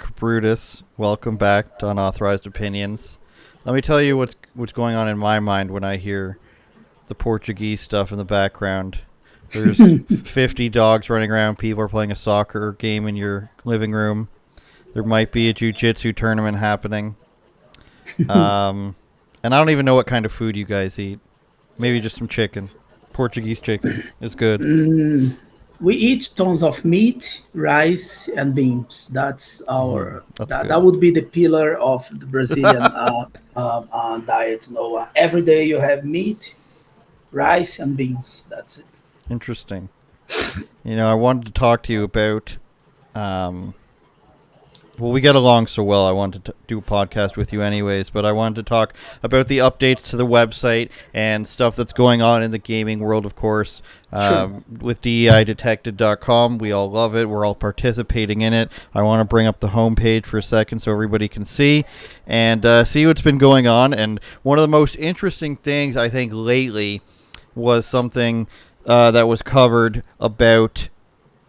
Kabrutus. Welcome back to Unauthorized Opinions. Let me tell you what's going on in my mind when I hear the Portuguese stuff in the background. There's 50 dogs running around. People are playing a soccer game in your living room. There might be a jiu-jitsu tournament happening. And I don't even know what kind of food you guys eat. Maybe just some chicken. Portuguese chicken is good. We eat tons of meat, rice, and beans. That's That's that good. would be the pillar of the Brazilian diet. Every day you have meat, rice, and beans. That's it. Interesting. I wanted to talk to you about um, well, we get along so well. I wanted to do a podcast with you anyways, but I wanted to talk about the updates to the website and stuff that's going on in the gaming world, of course, Sure. with DEIDetected.com. We all love it. We're all participating in it. I want to bring up the homepage for a second so everybody can see and see what's been going on. And one of the most interesting things, I think, lately was something that was covered about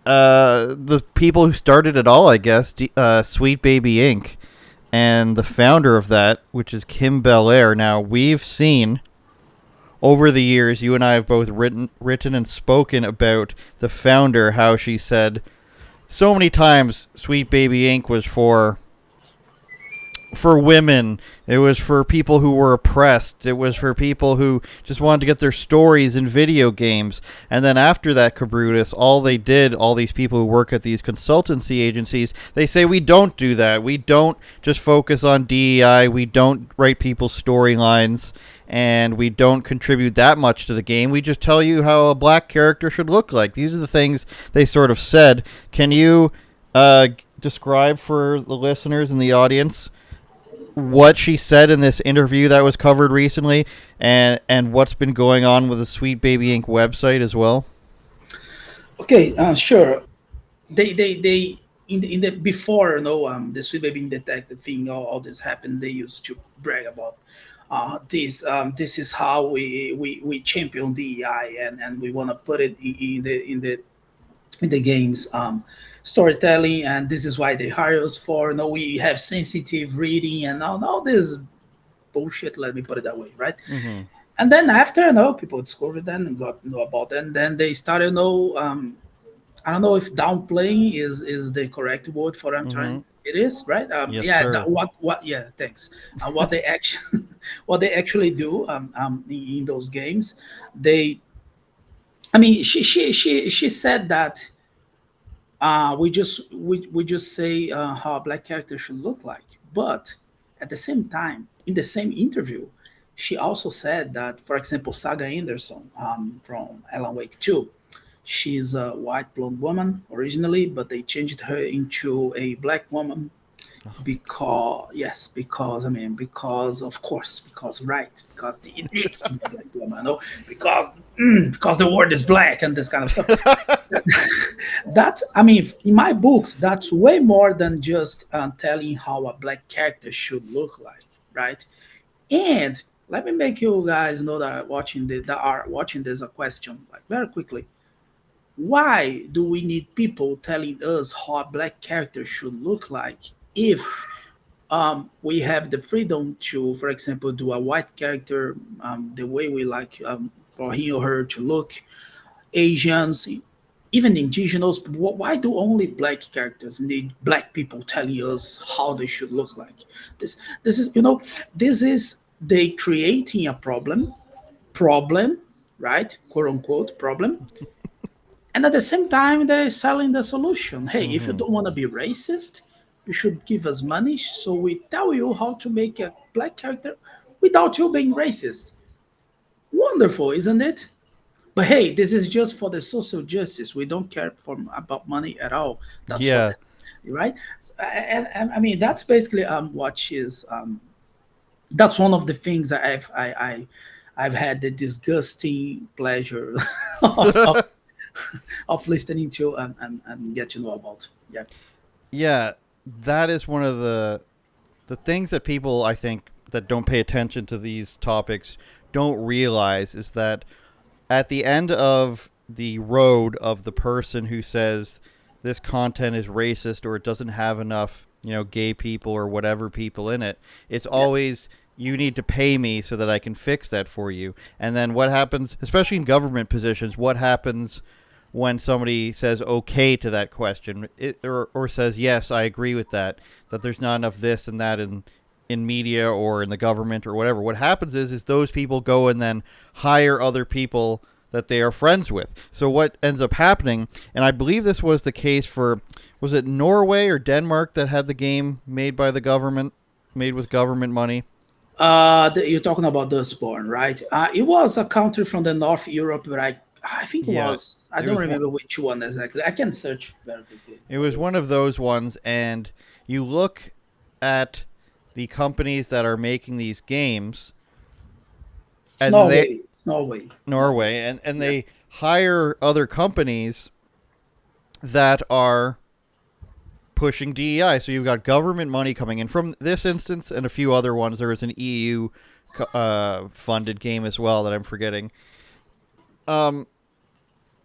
the people who started it all, I guess, Sweet Baby Inc. And the founder of that, which is Kim Belair. Now, we've seen over the years, you and I have both written and spoken about the founder, how she said so many times Sweet Baby Inc. was for women. It was for people who were oppressed. It was for people who just wanted to get their stories in video games. And then after that, Kabrutus, all these people who work at these consultancy agencies, they say we don't do that. We don't just focus on DEI. We don't write people's storylines. And we don't contribute that much to the game. We just tell you how a black character should look like. These are the things they sort of said. Can you describe for the listeners and the audience what she said in this interview that was covered recently, and what's been going on with the Sweet Baby Inc. website as well? Okay. Sure. They in the before the Sweet Baby Detected thing, all this happened. They used to brag about this is how we champion DEI, and we want to put it in the games, storytelling, and this is why they hire us for. We have sensitive reading and all this bullshit. Let me put it that way, right? Mm-hmm. And then after, people discovered that and got to know about it, and then they started, I don't know if downplaying is the correct word for I'm Mm-hmm. trying. It is right. Yes, Yeah. sir. What? Yeah. Thanks. What they actually what they actually do in those games, they. I mean, she said that we just say how a black character should look like, but at the same time, in the same interview, she also said that, for example, Saga Anderson from Alan Wake 2, she's a white blonde woman originally, but they changed her into a black woman because, yes, because of course, because right, because it needs to be a black woman, because the word is black and this kind of stuff. That, in my books, that's way more than just telling how a black character should look like, right? And let me make you guys know that are watching this a question, like, very quickly. Why do we need people telling us how a black character should look like if we have the freedom to, for example, do a white character the way we like, for him or her to look, Asians, even indigenous? Why do only black characters need black people telling us how they should look like? This is this is they creating a problem, right? Quote unquote problem. And at the same time, they're selling the solution. Hey, if you Mm-hmm. don't want to be racist, you should give us money so we tell you how to make a black character without you being racist. Wonderful, isn't it? But hey, this is just for the social justice. We don't care about money at all. That's for Yeah. that, right? And that's basically what she's. That's one of the things that I've had the disgusting pleasure of of listening to and get to know about. Yeah. Yeah, that is one of the things that people, I think, that don't pay attention to these topics don't realize is that at the end of the road of the person who says this content is racist or it doesn't have enough gay people or whatever people in it. It's always you need to pay me so that I can fix that for you. And then what happens, especially in government positions, what happens when somebody says okay to that question, or says yes, I agree with that there's not enough this and that in media or in the government or whatever. What happens is those people go and then hire other people that they are friends with. So what ends up happening, and I believe this was the case for, was it Norway or Denmark that had the game made by the government, made with government money? You're talking about Dustborn, right? It was a country from the North Europe, but I think it Yeah, was. I it don't was one, remember which one exactly. I can search very quickly it for was you. one of those ones, and you look at the companies that are making these games, It's and they Norway. Norway. Norway. Norway, and Yeah. they hire other companies that are pushing DEI. So you've got government money coming in from this instance and a few other ones. There was an EU funded game as well that I'm forgetting. Um,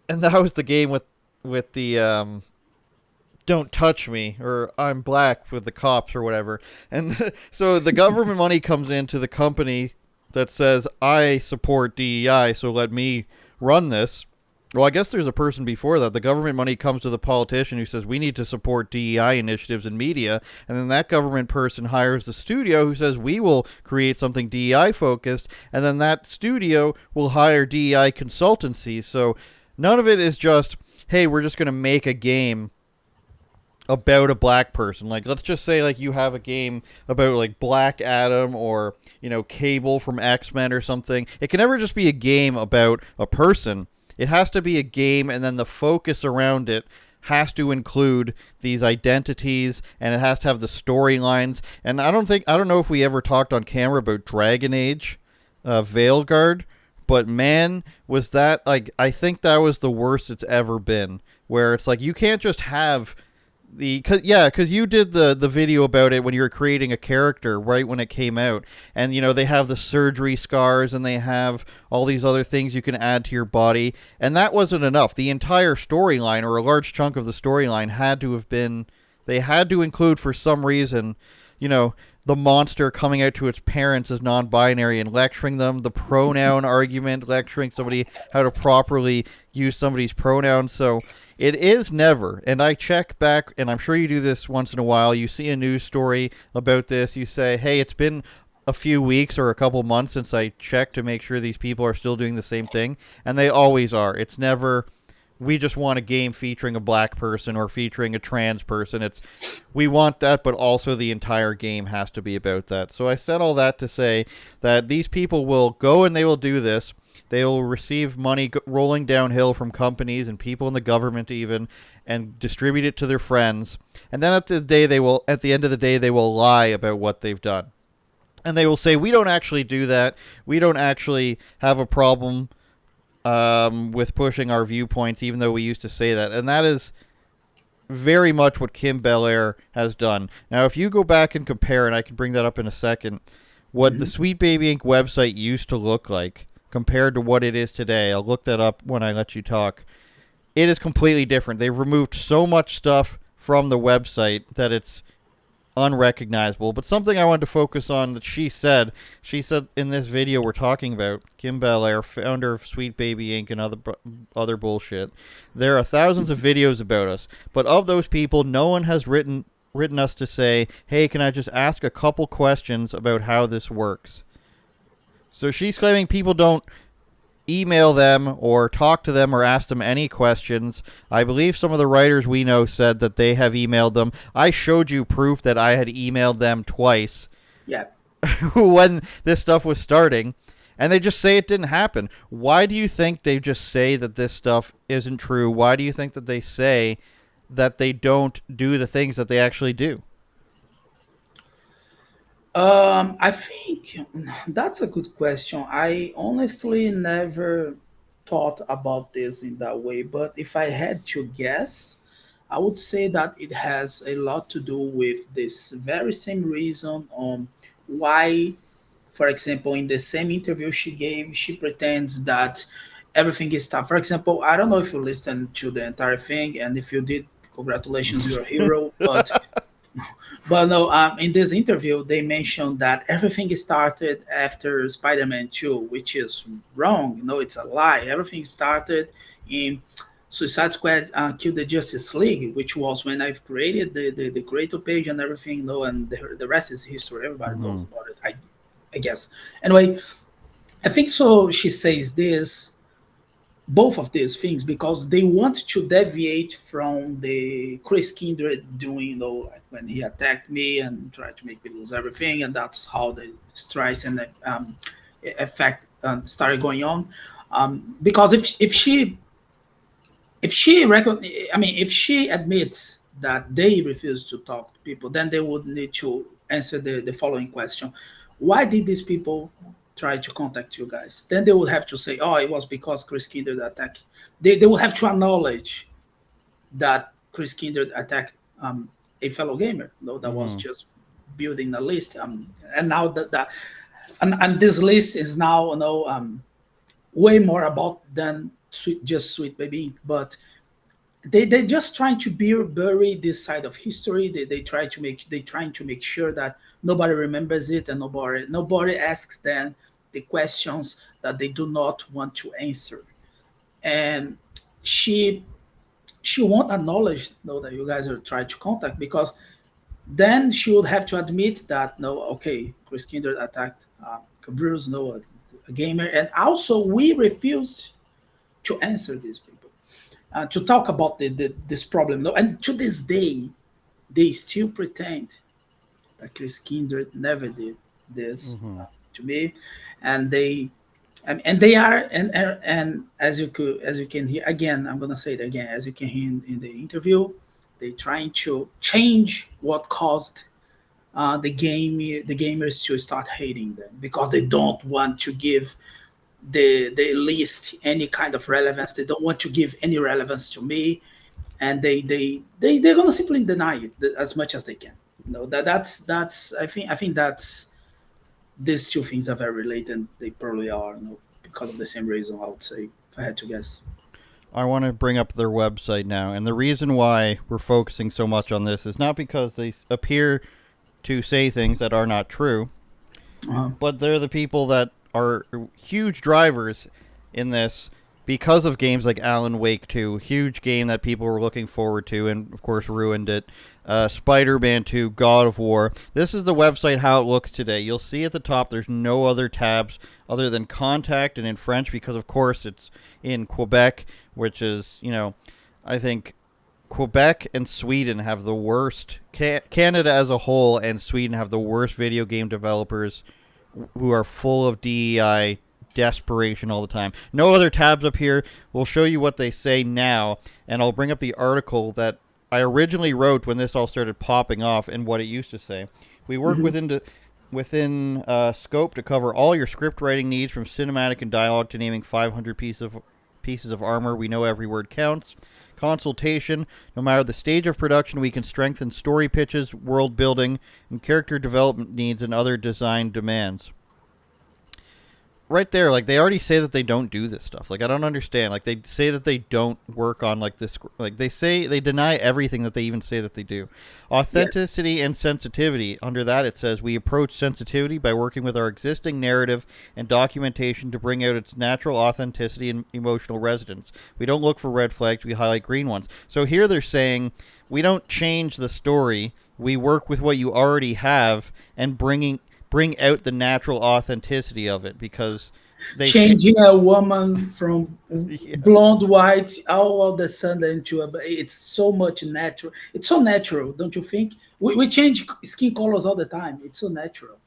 and that was the game with the "Don't touch me" or "I'm black" with the cops or whatever. And so the government money comes into the company that says I support DEI, so let me run this. Well, I guess there's a person before that. The government money comes to the politician who says we need to support DEI initiatives in media, and then that government person hires the studio who says we will create something DEI focused, and then that studio will hire DEI consultancies. So none of it is just, hey, we're just going to make a game about a black person. Like, let's just say like you have a game about like Black Adam or Cable from X-Men or something. It can never just be a game about a person. It has to be a game, and then the focus around it has to include these identities, and it has to have the storylines. And I don't know if we ever talked on camera about Dragon Age, Veilguard, but man, was that like, I think that was the worst it's ever been. Where it's like you can't just have because you did the video about it when you were creating a character right when it came out, and they have the surgery scars and they have all these other things you can add to your body, and that wasn't enough. The entire storyline, or a large chunk of the storyline, had to have been, they had to include for some reason, the monster coming out to its parents as non-binary and lecturing them, the pronoun argument, lecturing somebody how to properly use somebody's pronouns. So it is never, and I check back, and I'm sure you do this once in a while, you see a news story about this, you say, hey, it's been a few weeks or a couple months since I checked to make sure these people are still doing the same thing, and they always are. It's never, we just want a game featuring a black person or featuring a trans person. It's, we want that, but also the entire game has to be about that. So I said all that to say that these people will go and they will do this. They will receive money rolling downhill from companies and people in the government even, and distribute it to their friends. And then at the end of the day, they will lie about what they've done. And they will say, we don't actually do that. We don't actually have a problem with pushing our viewpoints, even though we used to say that. And that is very much what Kim Belair has done. Now, if you go back and compare, and I can bring that up in a second, what the Sweet Baby Inc. website used to look like compared to what it is today, I'll look that up when I let you talk. It is completely different. They've removed so much stuff from the website that it's unrecognizable. But something I wanted to focus on that she said in this video we're talking about, Kim Belair, founder of Sweet Baby Inc. and other bullshit. There are thousands of videos about us, but of those people, no one has written us to say, hey, can I just ask a couple questions about how this works? So she's claiming people don't email them or talk to them or ask them any questions. I believe some of the writers we know said that they have emailed them. I showed you proof that I had emailed them twice Yeah. when this stuff was starting, and they just say it didn't happen. Why do you think they just say that this stuff isn't true? Why do you think that they say that they don't do the things that they actually do? I think that's a good question. I honestly never thought about this in that way, but if I had to guess, I would say that it has a lot to do with this very same reason on why, for example, in the same interview she gave, she pretends that everything is tough. For example, I don't know if you listened to the entire thing, and if you did, congratulations, you're a hero. But But no, in this interview, they mentioned that everything started after Spider-Man 2, which is wrong. It's a lie. Everything started in Suicide Squad Kill the Justice League, which was when I've created the creator page and everything, and the rest is history. Everybody knows Mhm. about it, I guess. Anyway, I think so. She says this, both of these things, because they want to deviate from the Chris Kindred doing, like when he attacked me and tried to make me lose everything, and that's how the strikes and the effect started going on. Because if she admits that they refuse to talk to people, then they would need to answer the following question: why did these people try to contact you guys? Then they would have to say, oh, it was because Chris Kindred attacked. They would have to acknowledge that Chris Kindred attacked a fellow gamer, that was Mhm. just building a list. And now and this list is now, way more about than just Sweet Baby Inc. But they just trying to bury this side of history. They trying to make sure that nobody remembers it, and nobody asks them the questions that they do not want to answer. And she she won't acknowledge, that you guys are trying to contact, because then she would have to admit that, no, okay, Chris Kindred attacked Kabrutus, no, a gamer, and also we refused to answer these people, to talk about this problem. No, and to this day, they still pretend that Chris Kindred never did this Mhm. to me, and and they are, and as you can hear again, I'm gonna say it again, as you can hear in the interview, they trying to change what caused the gamers to start hating them, because they don't want to give the list any kind of relevance. They don't want to give any relevance to me, and they're gonna simply deny it as much as they can. That's I think that's these two things are very related. They probably are, because of the same reason. I would say, if I had to guess. I want to bring up their website now, and the reason why we're focusing so much on this is not because they appear to say things that are not true, Uh-huh. but they're the people that are huge drivers in this because of games like Alan Wake 2, huge game that people were looking forward to and, of course, ruined it. Spider-Man 2, God of War. This is the website how it looks today. You'll see at the top there's no other tabs other than contact and in French because, of course, it's in Quebec, which is, I think Quebec and Sweden have the worst. Canada as a whole and Sweden have the worst video game developers who are full of DEI desperation all the time. No other tabs up here. We'll show you what they say now, and I'll bring up the article that I originally wrote when this all started popping off and what it used to say. We work Hmm. within scope to cover all your script writing needs, from cinematic and dialogue to naming 500 pieces of armor. We know every word counts. Consultation. No matter the stage of production, we can strengthen story pitches, world building, and character development needs and other design demands. Right there, like they already say that they don't do this stuff. Like I don't understand. Like they say that they don't work on like this. Like they say they deny everything that they even say that they do. Yeah. Authenticity and sensitivity. Under that, it says we approach sensitivity by working with our existing narrative and documentation to bring out its natural authenticity and emotional resonance. We don't look for red flags. We highlight green ones. So here they're saying we don't change the story. We work with what you already have and bring out the natural authenticity of it because they Changing a woman from yeah. blonde white all of the sudden to it's so much natural. It's so natural, don't you think? We change skin colors all the time. It's so natural.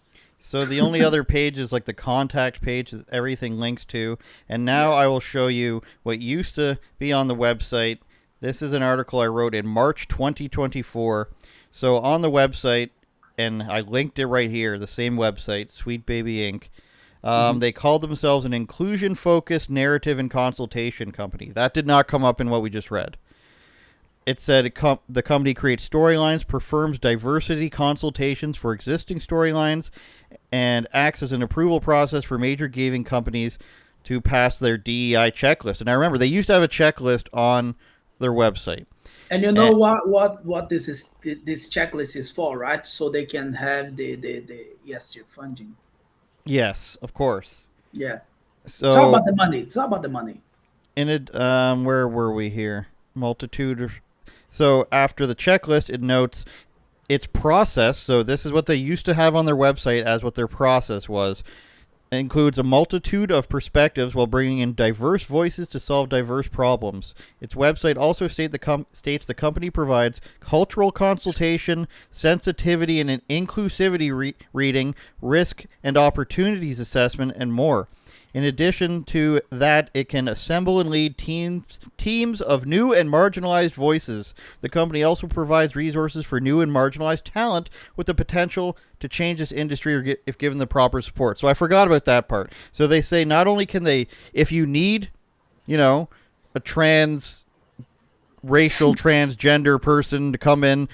So the only other page is like the contact page that everything links to, and now Yeah. I will show you what used to be on the website. This is an article I wrote in March 2024. So on the website, and I linked it right here, the same website, Sweet Baby Inc. Mhm. They called themselves an inclusion-focused narrative and consultation company. That did not come up in what we just read. It said the company creates storylines, performs diversity consultations for existing storylines, and acts as an approval process for major gaming companies to pass their DEI checklist. And I remember they used to have a checklist on their website. And you know And, what this checklist is for, right? So they can have the ESG funding. yes, of course. Yeah. It's all So about the money. It's all about the money. in it, where were we here? Multitude of. So after the checklist, it notes its process. So this is what they used to have on their website as what their process was. It includes a multitude of perspectives while bringing in diverse voices to solve diverse problems. Its website also states the company provides cultural consultation, sensitivity and inclusivity reading, risk and opportunities assessment, and more. In addition to that, it can assemble and lead teams of new and marginalized voices. The company also provides resources for new and marginalized talent with the potential to change this industry if given the proper support. So I forgot about that part. So they say not only can they, if you need, a transgender person to come in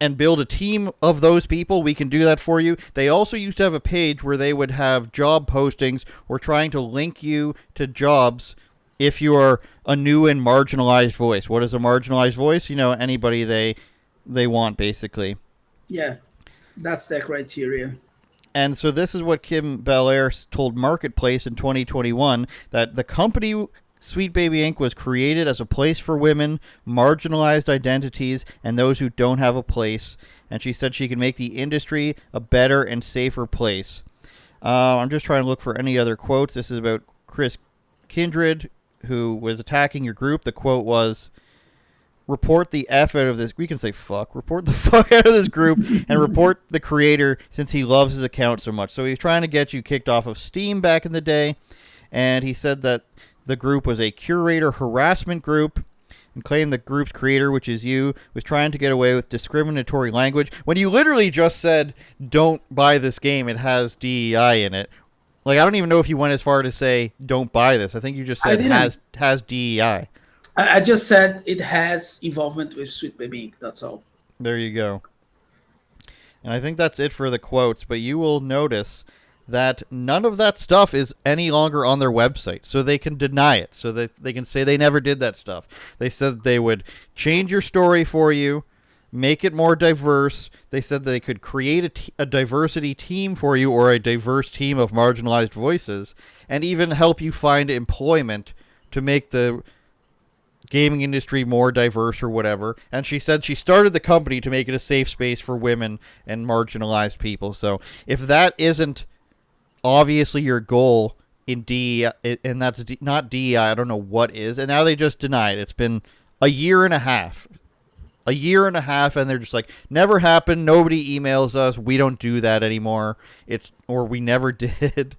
and build a team of those people, we can do that for you. They also used to have a page where they would have job postings or trying to link you to jobs if you are a new and marginalized voice. What is a marginalized voice? Anybody they want, basically. Yeah, that's the criteria. And so this is what Kim Belair told Marketplace in 2021, that the company Sweet Baby Inc. was created as a place for women, marginalized identities, and those who don't have a place. And she said she can make the industry a better and safer place. I'm just trying to look for any other quotes. This is about Chris Kindred, who was attacking your group. The quote was, report the F out of this. We can say fuck. Report the fuck out of this group and report the creator since he loves his account so much. So he's trying to get you kicked off of Steam back in the day. And he said that the group was a curator harassment group and claimed the group's creator, which is you, was trying to get away with discriminatory language when you literally just said, don't buy this game. It has DEI in it. Like, I don't even know if you went as far to say, don't buy this. I think you just said has DEI. I just said it has involvement with Sweet Baby Inc. That's all. There you go. And I think that's it for the quotes, but you will notice that none of that stuff is any longer on their website, so they can deny it, so that they can say they never did that stuff. They said they would change your story for you, make it more diverse. They said they could create a diversity team for you, or a diverse team of marginalized voices, and even help you find employment to make the gaming industry more diverse or whatever. And she said she started the company to make it a safe space for women and marginalized people. So if that isn't obviously your goal in DEI, and that's not DEI, I don't know what is. And now they just denied. It's been a year and a half. And they're just like, never happened. Nobody emails us. We don't do that anymore. Or we never did.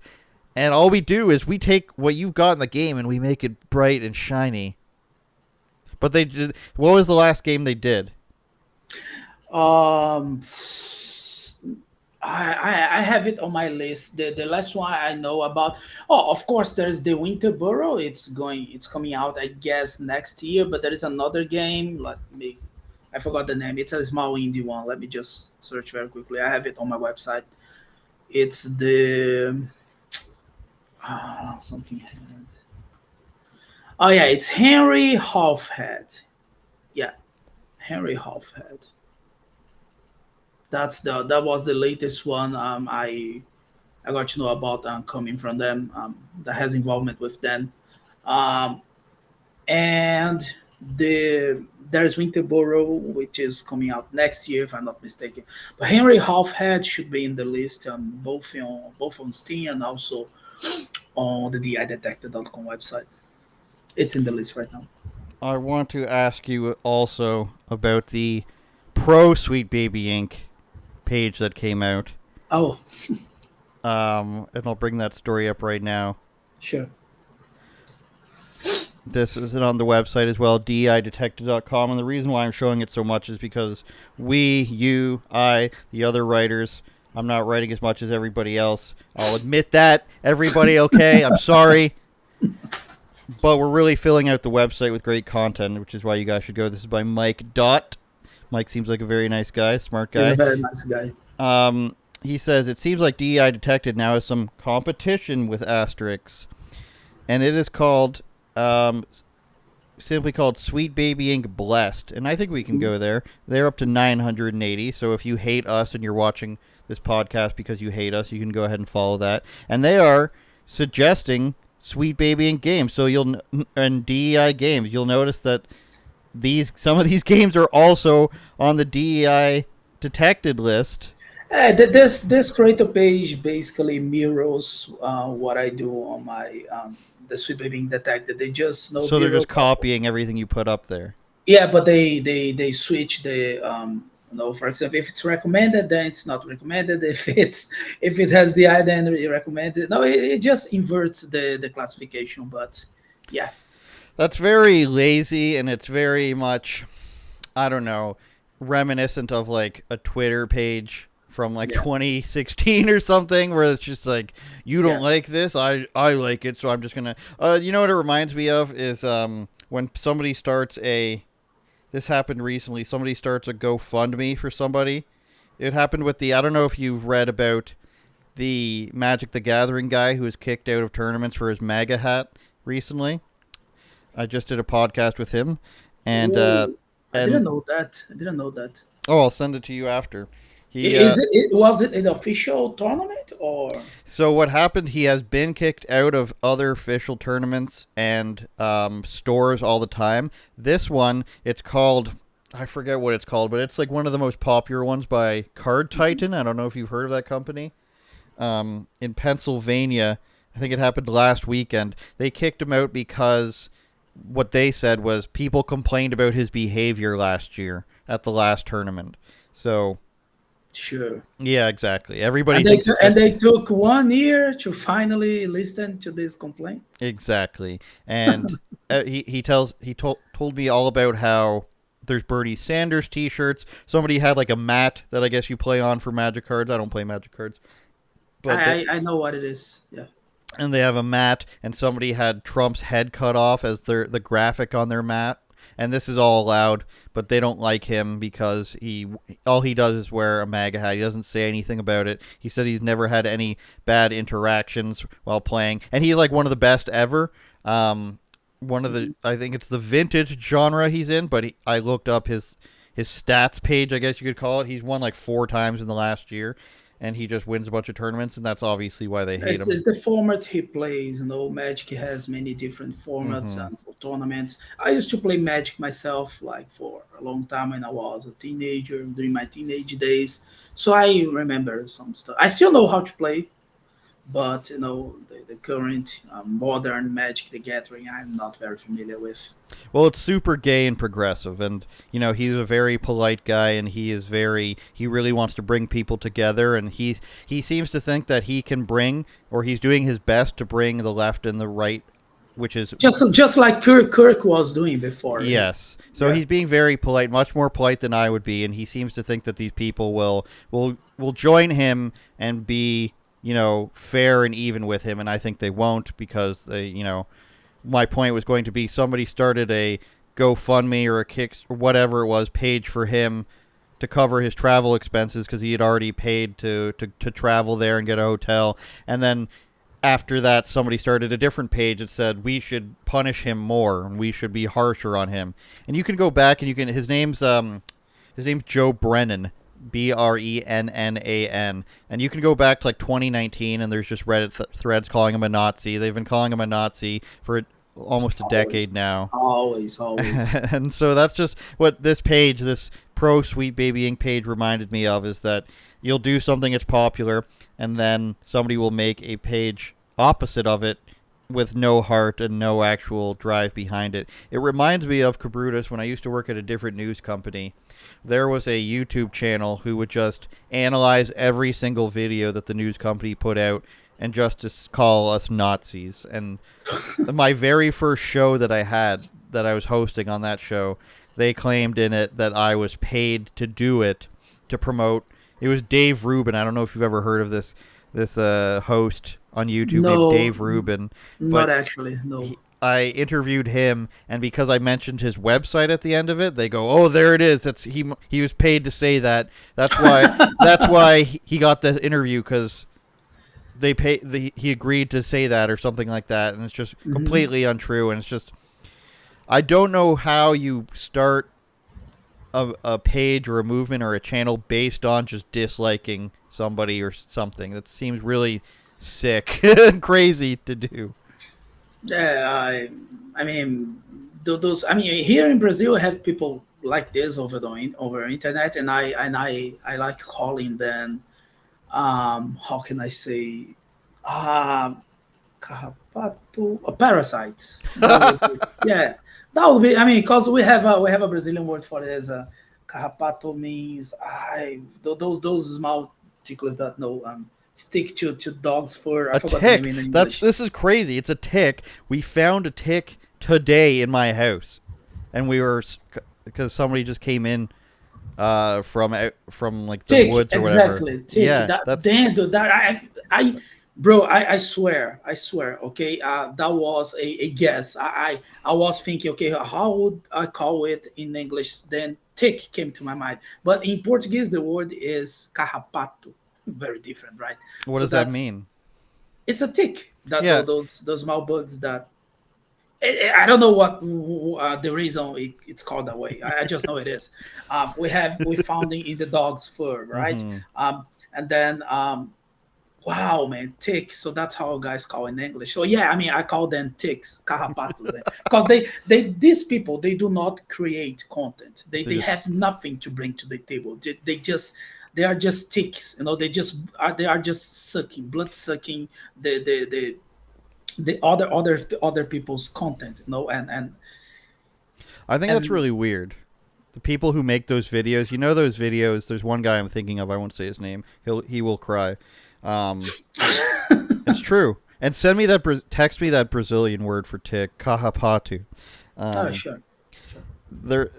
And all we do is we take what you've got in the game and we make it bright and shiny. But they did. What was the last game they did? I have it on my list. The last one I know about. Oh, of course, there's the Winterborough. It's coming out, I guess, next year. But there is another game. I forgot the name. It's a small indie one. Let me just search very quickly. I have it on my website. It's the something. Oh yeah, it's Henry Halfhead. Yeah, Henry Halfhead. That was the latest one. I got to know about coming from them. That has involvement with them. Um, and there's Winterborough, which is coming out next year, if I'm not mistaken. But Henry Halfhead should be in the list, both on Steam and also on the DEIDetected.com website. It's in the list right now. I want to ask you also about the Pro Sweet Baby Inc. page that came out. Oh. And I'll bring that story up right now. Sure. This is on the website as well, DEIDetected.com. And the reason why I'm showing it so much is because I, the other writers, I'm not writing as much as everybody else. I'll admit that. Everybody okay? I'm sorry. But we're really filling out the website with great content, which is why you guys should go. This is by Mike Dot. Mike seems like a very nice guy, smart guy. He's a very nice guy. He says, it seems like DEI Detected now has some competition with asterisks. And it is called simply called Sweet Baby Inc. Blessed, and I think we can go there. They're up to 980. So if you hate us and you're watching this podcast because you hate us, you can go ahead and follow that. And they are suggesting Sweet Baby Inc. games. So and DEI games. You'll notice that some of these games are also on the DEI Detected list. This creator page basically mirrors what I do on my the Sweet Baby Detected. They just know. So they're just copying everything you put up there. Yeah, but they switch the for example, if it's recommended, then it's not recommended. If it has the I, then it recommended. No, it just inverts the classification. But yeah, that's very lazy, and it's very much, I don't know, reminiscent of like a Twitter page from 2016 or something, where it's just like, you don't like this, I like it, so I'm just gonna you know what it reminds me of is when somebody starts this happened recently, somebody starts a GoFundMe for somebody. It happened with I don't know if you've read about the Magic the Gathering guy who was kicked out of tournaments for his MAGA hat recently. I just did a podcast with him, and I didn't know that. Oh, I'll send it to you after. Was it an official tournament or? So what happened? He has been kicked out of other official tournaments and stores all the time. This one, it's called, I forget what it's called, but it's like one of the most popular ones by Card Titan. I don't know if you've heard of that company. In Pennsylvania, I think it happened last weekend. They kicked him out because what they said was people complained about his behavior last year at the last tournament. So. Sure. Yeah, exactly. Everybody they took 1 year to finally listen to these complaints. Exactly. And he told me all about how there's Bernie Sanders t-shirts. Somebody had like a mat that I guess you play on for Magic cards. I don't play Magic cards. But I know what it is. Yeah. And they have a mat, and somebody had Trump's head cut off as the graphic on their mat. And this is all allowed, but they don't like him because all he does is wear a MAGA hat. He doesn't say anything about it. He said he's never had any bad interactions while playing, and he's like one of the best ever. I think it's the vintage genre he's in, but I looked up his stats page, I guess you could call it. He's won like 4 times in the last year. And he just wins a bunch of tournaments, and that's obviously why they hate him. It's the format he plays. Magic has many different formats and for tournaments. I used to play Magic myself, like for a long time when I was a teenager, during my teenage days. So I remember some stuff. I still know how to play, but the current modern Magic the Gathering, I'm not very familiar with. Well, it's super gay and progressive, and he's a very polite guy, and he really wants to bring people together, and he seems to think that he can bring, or he's doing his best to bring the left and the right, which is just like Kirk was doing before. Yes. So he's being very polite, much more polite than I would be, and he seems to think that these people will join him and be fair and even with him, and I think they won't, because my point was going to be somebody started a GoFundMe or a Kick or whatever it was page for him to cover his travel expenses because he had already paid to travel there and get a hotel, and then after that somebody started a different page that said we should punish him more and we should be harsher on him. And you can go back and his name's Joe Brennan, Brennan, and you can go back to like 2019, and there's just Reddit threads calling him a Nazi. They've been calling him a Nazi for almost a decade now. Always. And so that's just what this page, this pro Sweet Baby Inc. page reminded me of, is that you'll do something that's popular, and then somebody will make a page opposite of it with no heart and no actual drive behind it. It reminds me of Kabrutus when I used to work at a different news company. There was a YouTube channel who would just analyze every single video that the news company put out and just to call us Nazis. And my very first show that I was hosting on that show, they claimed in it that I was paid to do it to promote. It was Dave Rubin. I don't know if you've ever heard of this host on YouTube named Dave Rubin. Not actually, no. I interviewed him, and because I mentioned his website at the end of it, they go, "Oh, there it is. That's he was paid to say that. That's why he got the interview, because he agreed to say that or something like that." And it's just completely untrue, and it's just I don't know how you start a page or a movement or a channel based on just disliking somebody or something. That seems really sick and crazy to do. Yeah, I mean, those. I mean, here in Brazil, I have people like this over internet, and I like calling them. How can I say? Um, carrapato, parasites. That would be, yeah, that would be. I mean, because we have a Brazilian word for it as a carrapato means those small ticklers that no stick to dogs' fur. I A forgot the name tick. in That's English. this is crazy. It's a tick. We found a tick today in my house, and we were because somebody just came in from like the Tick, woods or whatever. exactly. Tick. Yeah, That that's damn dude. That bro. I swear. I swear. Okay. That was a guess. I was thinking. Okay, how would I call it in English? Then tick came to my mind. But in Portuguese, the word is carrapato. Very different, right? what So does that that's mean? it's a tick. That Yeah, those small bugs that I don't know what the reason it's called that way. I just know it is. We found it in the dog's fur, right? mm-hmm. And then wow, man, tick. So that's how guys call in English. So yeah, I mean, I call them ticks, carrapatos, because they these people they do not create content. They They have just nothing to bring to the table. They are just ticks. You know, they are just sucking blood, sucking the other people's content. You know, I think that's and really weird. The people who make those videos, you know, those videos. There's one guy I'm thinking of. I won't say his name. He will cry. Um, it's true. And send me that. Text me that Brazilian word for tick, kahapatu. oh Um, sure, sure. they're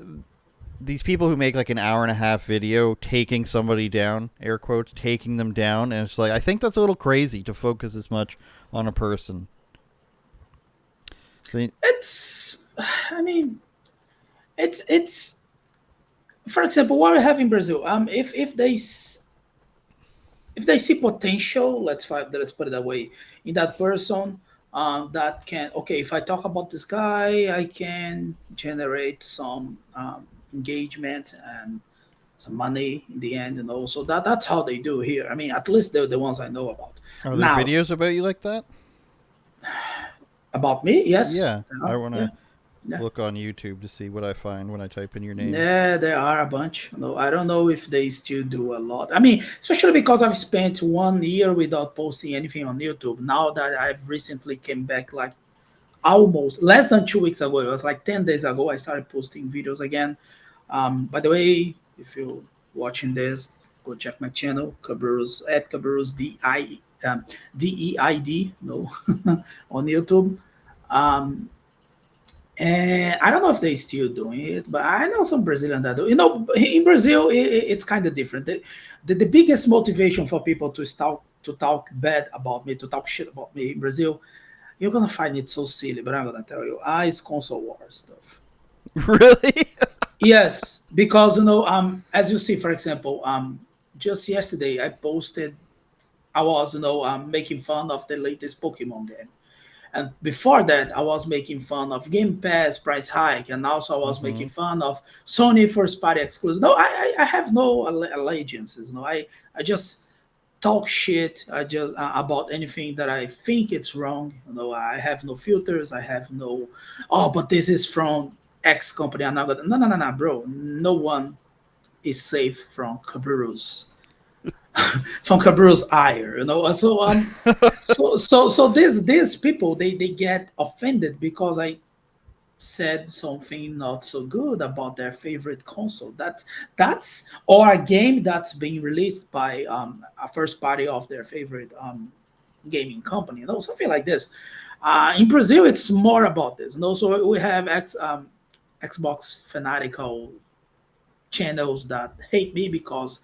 these people who make like an hour and a half video taking somebody down, air quotes, taking them down, and it's like I think that's a little crazy to focus as much on a person. They, It's I mean it's for example what we have in Brazil. If they see potential, let's put it that way, in that person, that can okay. If I talk about this guy, I can generate some engagement and some money in the end, and also that's how they do here. I mean, at least the ones I know about. are there Now videos about you like that? about me, yes, Yeah, I want yeah, to yeah. look on YouTube to see what I find when I type in your name. Yeah, there are a bunch. No, I don't know if they still do a lot. I mean, especially because I've spent 1 year without posting anything on YouTube. Now that I've recently came back, like almost less than 2 weeks ago, it was like 10 days ago, I started posting videos again. By the way, if you're watching this, go check my channel, Kabrutus at Kabrutus DEID, no, on YouTube. Um, and I don't know if they still doing it, but I know some Brazilians that do. You know, in Brazil, it's kind of different. The biggest motivation for people to talk bad about me, to talk shit about me in Brazil, you're gonna find it so silly. But I'm gonna tell you, it's console war stuff. Really? Yes, because as you see, for example, just yesterday I posted, I was making fun of the latest Pokemon game. And before that, I was making fun of Game Pass price hike, and also I was Mm-hmm. making fun of Sony first party exclusive. No, I have no allegiances. No, I just talk shit. I just about anything that I think it's wrong. I have no filters. I have no. Oh, but this is from X company. I'm not gonna. No, no, no, no, bro. No one is safe from Kabrutus from Cabrillo's ire, So so these people they get offended because I said something not so good about their favorite console. That's or a game that's being released by a first party of their favorite gaming company, something like this. In Brazil, it's more about this, So we have Xbox fanatical channels that hate me because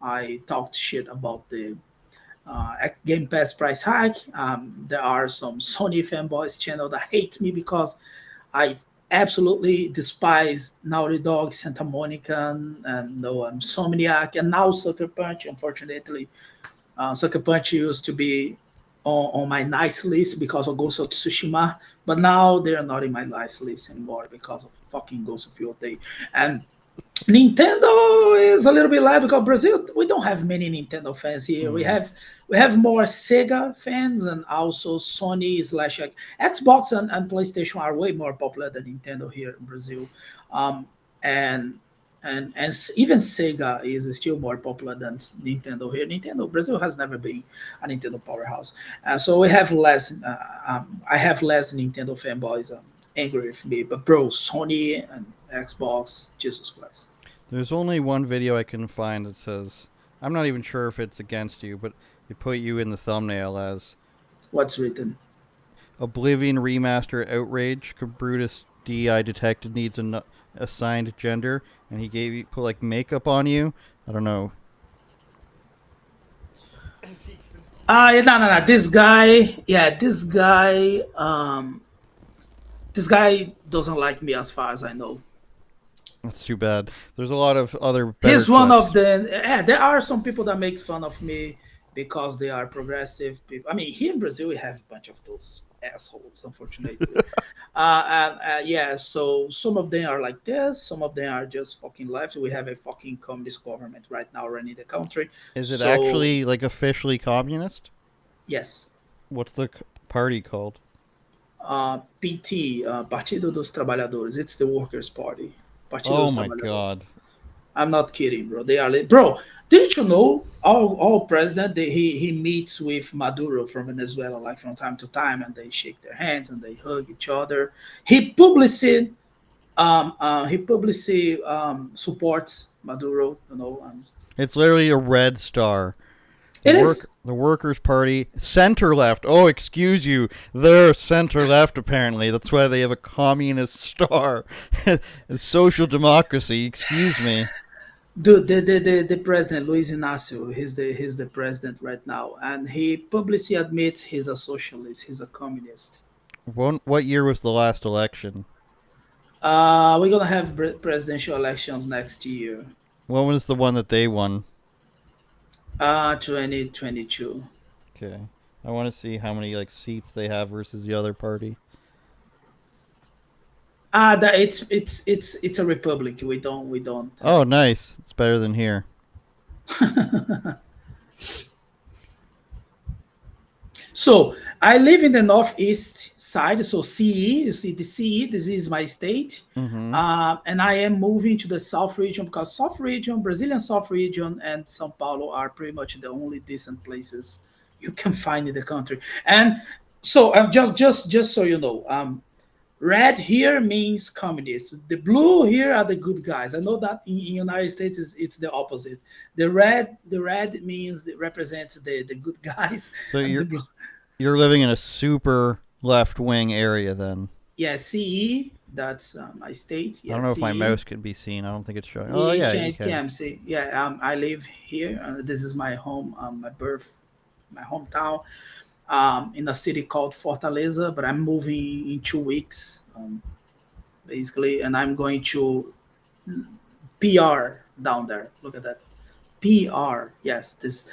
I talked shit about the Game Pass price hike. There are some Sony fanboys channel that hate me because I absolutely despise Naughty Dog, Santa Monica, and Insomniac, and now Sucker Punch. Unfortunately, Sucker Punch used to be on my nice list because of Ghost of Tsushima, but now they are not in my nice list anymore because of fucking Ghost of Tsushima. And Nintendo is a little bit light because Brazil, we don't have many Nintendo fans here. Mm. We have more Sega fans and also Sony slash Xbox and PlayStation are way more popular than Nintendo here in Brazil. Um, and even Sega is still more popular than Nintendo here. Nintendo Brazil has never been a Nintendo powerhouse, so we have less. I have less Nintendo fanboys angry with me, but bro, Sony and Xbox, Jesus Christ. There's only one video I can find that says, I'm not even sure if it's against you, but it put you in the thumbnail as What's written? Oblivion Remaster Outrage. Kabrutus DEI Detected needs assigned gender, and he put like makeup on you. I don't know. No. This guy, yeah, this guy doesn't like me as far as I know. That's too bad. There's a lot of other better He's one of clips. the. Yeah, there are some people that makes fun of me because they are progressive people. I mean, here in Brazil, we have a bunch of those assholes, unfortunately. Yeah, so some of them are like this, some of them are just fucking left. We have a fucking communist government right now running the country. Is it So actually like officially communist? yes, What's the party called? PT, Partido dos Trabalhadores. It's the Workers' Party. Partido Oh dos my Trabalhadores. god. I'm not kidding, bro. They are bro. Didn't you know our president? He meets with Maduro from Venezuela like from time to time, and they shake their hands and they hug each other. He publicly supports Maduro. It's literally a red star. It is. The Workers' Party, center left. Oh, excuse you, they're center left. Apparently, that's why they have a communist star. Social democracy. Excuse me. The president Luis Inácio, he's the president right now, and he publicly admits he's a socialist, he's a communist. What year was the last election? We're gonna have presidential elections next year, When was the one that they won? 2022. Okay, I want to see how many like seats they have versus the other party. That it's a republic. We don't. Oh, nice. It's better than here. So I live in the northeast side, so CE. You see the CE. This is my state, Mm-hmm. and I am moving to the south region because south region, Brazilian south region, and São Paulo are pretty much the only decent places you can find in the country. And so just so you know, red here means communists. The blue here are the good guys. I know that in United States it's the opposite. The red means it represents the good guys, So and the blue. you're living in a super left wing area then. Yeah, CE. That's my state. I Yeah, don't know if my mouse CE. can be seen. I don't think it's showing. Oh You yeah, can you it can. can see. Yeah, I live here. This is my home, my hometown, in a city called Fortaleza. But I'm moving in 2 weeks, basically, and I'm going to PR down there. Look at that. PR. Yes, this.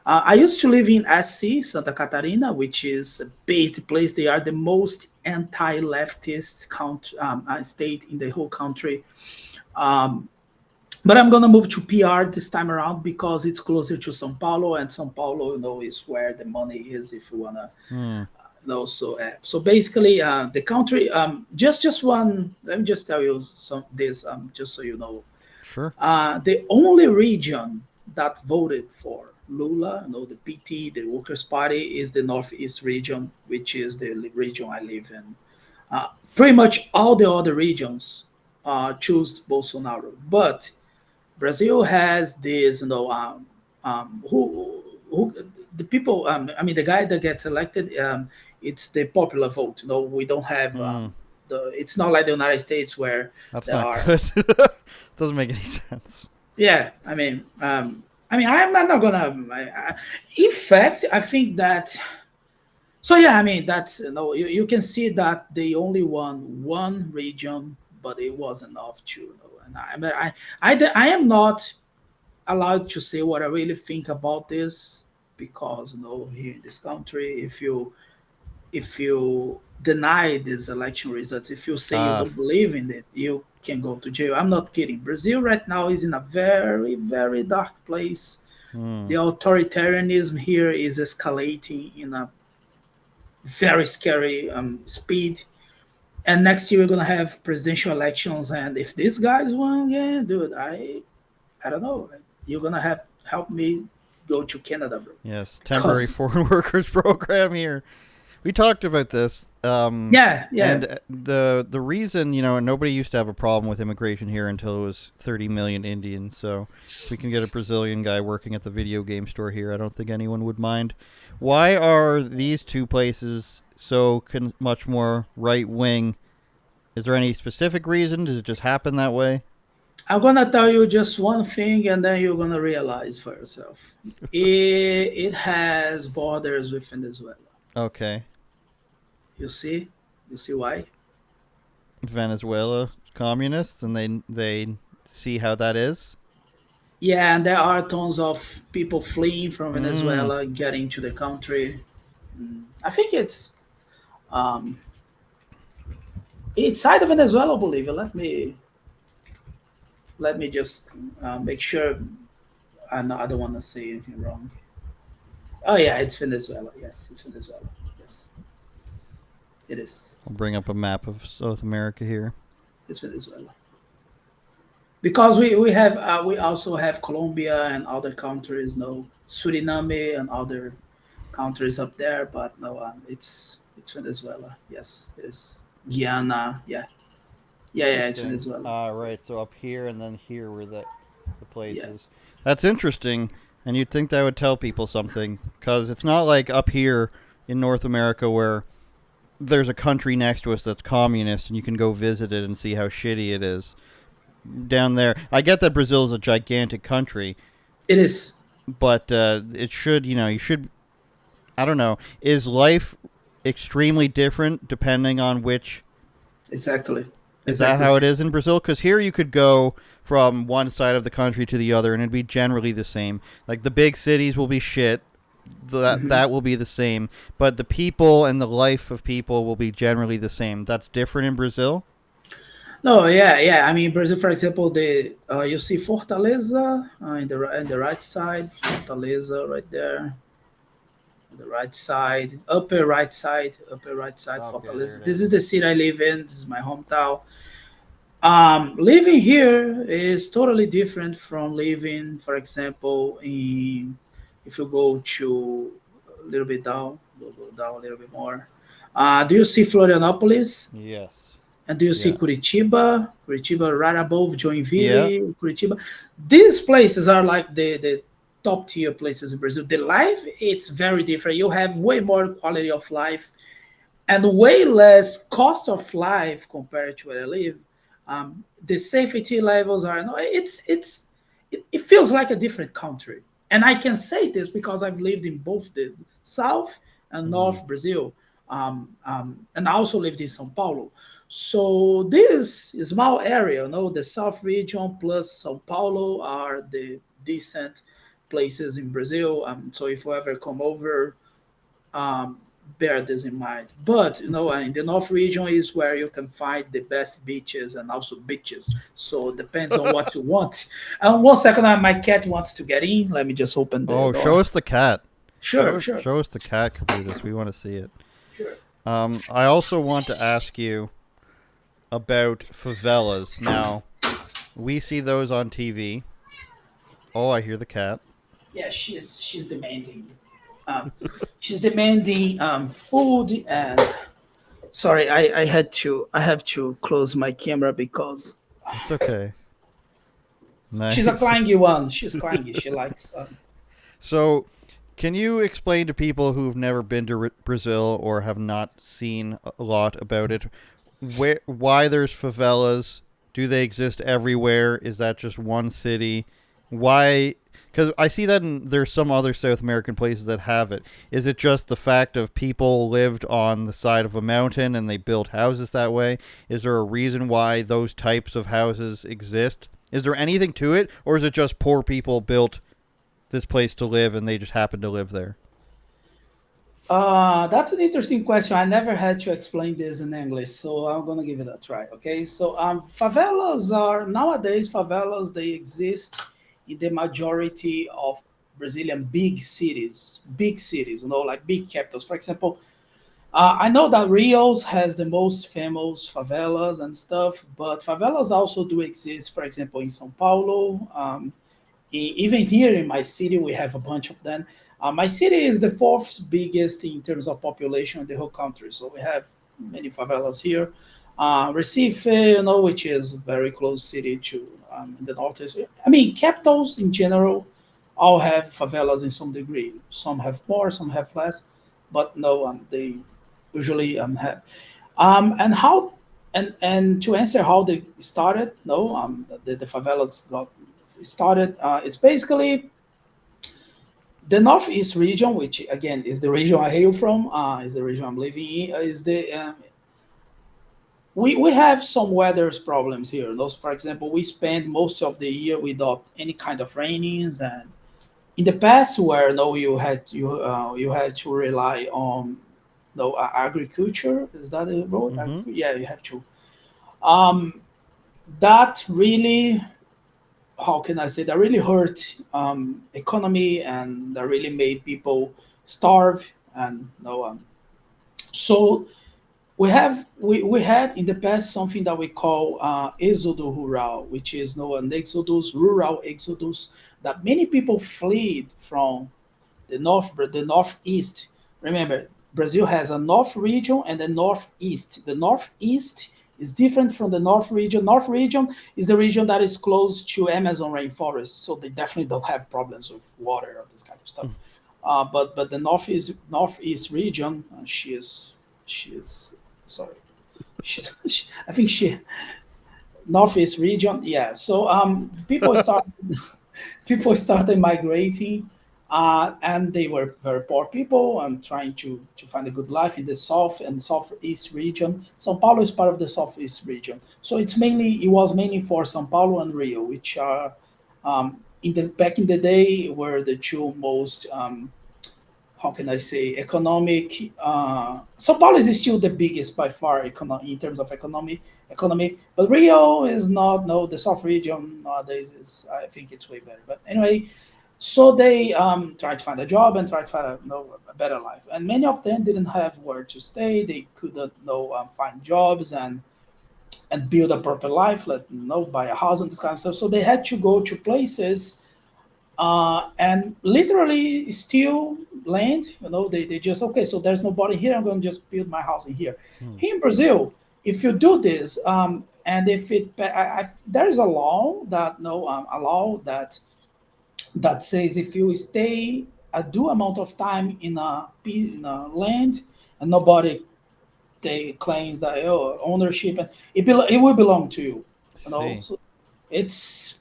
I used to live in SC, Santa Catarina, which is a based place. They are the most anti-leftist state in the whole country. Um, but I'm gonna move to PR this time around because it's closer to São Paulo, and São Paulo, is where the money is. If you wanna, Hmm. so basically, the country. Just one. Let me just tell you this. Just so you know, Sure. the only region that voted for Lula, the PT, the Workers' Party, is the Northeast region, which is the region I live in. Pretty much all the other regions choose Bolsonaro, but Brazil has this, who the people. I mean, the guy that gets elected, it's the popular vote. We don't have Hmm. It's not like the United States where That's there not are. good. Doesn't make any sense. Yeah, I'm not gonna. In fact, I think that. So yeah, I mean that's you can see that they only won one region, but it was enough to And but I am not allowed to say what I really think about this. because here in this country, if you deny these election results, if you say you Ah, don't believe in it, you can go to jail. I'm not kidding. Brazil right now is in a very, very dark place. hmm. The authoritarianism here is escalating in a very scary speed. And next year we're gonna have presidential elections, and if these guys won, yeah, dude, I don't know. You're gonna have help me go to Canada, bro. Yes, temporary Cause foreign workers program here. We talked about this, yeah, yeah, and the reason nobody used to have a problem with immigration here until it was 30 million Indians. So if we can get a Brazilian guy working at the video game store here, I don't think anyone would mind. Why are these two places so much more right wing? Is there any specific reason? Does it just happen that way? I'm gonna tell you just one thing, and then you're gonna realize for yourself. It has borders with Venezuela. Okay, You see, you see why? Venezuela communists, and they see how that is. Yeah, and there are tons of people fleeing from Mm. Venezuela getting to the country. I think um, it's side of Venezuela, Bolivia. Let me just make sure. I don't want to say anything wrong. Oh yeah, it's Venezuela. Yes, it's Venezuela. Yes, it is. I'll bring up a map of South America here. It's Venezuela. Because we also have Colombia and other countries, no Suriname and other countries up there, but no, it's Venezuela. Yes, it is. Guyana. Yeah, yeah, it's Interesting. Venezuela. Right. So up here and then here were the Yeah, places. That's interesting, and you'd think that would tell people something because it's not like up here in North America where there's a country next to us that's communist and you can go visit it and see how shitty it is. Down there, I get that Brazil is a gigantic country, it is. but it should, you should. I don't know. Is life extremely different depending on which? Exactly, Is that exactly. how it is in Brazil? Because here you could go from one side of the country to the other, and it'd be generally the same. Like the big cities will be shit. That will be the same, but the people and the life of people will be generally the same. That's different in Brazil. No, yeah, yeah. I mean, Brazil, for example, the you see Fortaleza in the right side, Fortaleza right there, on the right side, upper right side, Okay, there Fortaleza. it This is. is the city I live in. This is my hometown. Living here is totally different from living, for example, in if you go to a little bit down, go down a little bit more. Do you see Florianopolis? Yes. And do you see Yeah. Curitiba? Curitiba right above Yeah. Joinville, Curitiba. These places are like the top tier places in Brazil. The life, it's very different. You have way more quality of life and way less cost of life compared to where I live. The safety levels are no, it feels like a different country. And I can say this because I've lived in both the South and Hmm. North Brazil, and I also lived in São Paulo. So this small area, the South region plus São Paulo are the decent places in Brazil. So if you ever come over, um, bear this in mind. But in the North region is where you can find the best beaches and also beaches. So it depends on what you want. And 1 second, my cat wants to get in. Let me just open the Oh, show door. us the cat. Show Sure, us, sure, show us the cat, Kabrutus. We want to see it. sure. I also want to ask you about favelas. Now, we see those on TV. Oh, I hear the cat. Yeah, she's demanding. Um, she's demanding food and sorry, I have to close my camera because It's okay. she's a Nice. clingy one. She's clingy. She likes So, can you explain to people who've never been to Brazil or have not seen a lot about it, why there's favelas? Do they exist everywhere? Is that just one city? Why? Because I see that there's some other South American places that have it. Is it just the fact of people lived on the side of a mountain and they built houses that way? Is there a reason why those types of houses exist? Is there anything to it, or is it just poor people built this place to live, and they just happen to live there? That's an interesting question. I never had to explain this in English, so I'm gonna give it a try. Okay, so favelas are nowadays favelas. They exist in the majority of Brazilian big cities. Like big capitals. For example, I know that Rios has the most famous favelas and stuff, but favelas also do exist. For example, in São Paulo, even here in my city, we have a bunch of them. My city is the fourth biggest in terms of population in the whole country, so we have many favelas here. Recife, which is a very close city to the northeast. I mean, capitals in general all have favelas in some degree. Some have more, some have less, but no, they usually have. And how and to answer how they started, no, the favelas got started. It's basically the northeast region, which again is the region I hail from, is the region I'm living in. Is the we have some weather problems here. Those, for example, we spend most of the year without any kind of rainings, and in the past, where no, you had to rely on no agriculture. Is that a road? Mm-hmm. Yeah, you have to. Um, that really, how can I say, that really hurt economy, and that really made people starve. And no, so we had in the past something that we call exodo rural, which is no an exodus, rural exodus, that many people fled from the northeast. Remember, Brazil has a north region and a northeast. The northeast is different from the north region. North region is the region that is close to Amazon rainforest, so they definitely don't have problems with water or this kind of stuff. But the northeast region, she is sorry, I think she northeast region, yeah. So people started migrating, and they were very poor people and trying to find a good life in the south and southeast region. São Paulo is part of the southeast region, so it was mainly for São Paulo and Rio, which are in the back in the day were the two most how can I say economic. São Paulo is still the biggest by far in terms of economy, but Rio is not. No, the South region nowadays is, I think it's way better. But anyway, so they tried to find a job and tried to find a better life, and many of them didn't have where to stay. They couldn't find jobs and build a proper life, like buy a house and this kind of stuff. So they had to go to places and literally steal land. They just, okay, so there's nobody here, I'm going to just build my house in here. Here in Brazil, if you do this, and if there is a law that that says if you stay a due amount of time in a land and nobody they claims that ownership, and it will belong to you. See. So it's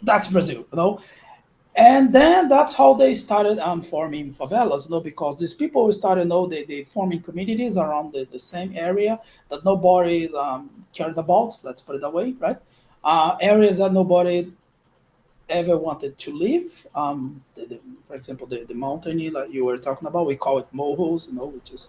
that's Brazil. And then that's how they started forming favelas, because these people started, they forming communities around the same area that nobody cared about, let's put it that way, right? Areas that nobody ever wanted to live. For example, the mountain that you were talking about, we call it mohos, which is,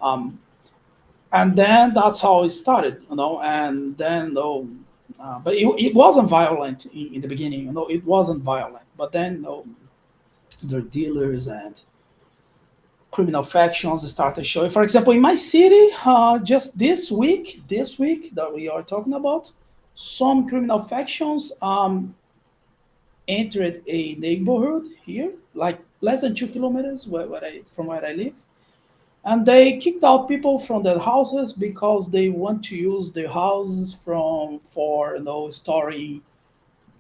and then that's how it started, and then, but it wasn't violent in the beginning, it wasn't violent, but then, the dealers and criminal factions started showing. For example, in my city, just this week that we are talking about, some criminal factions entered a neighborhood here, like less than 2 kilometers from where I live, and they kicked out people from their houses because they want to use their houses for storing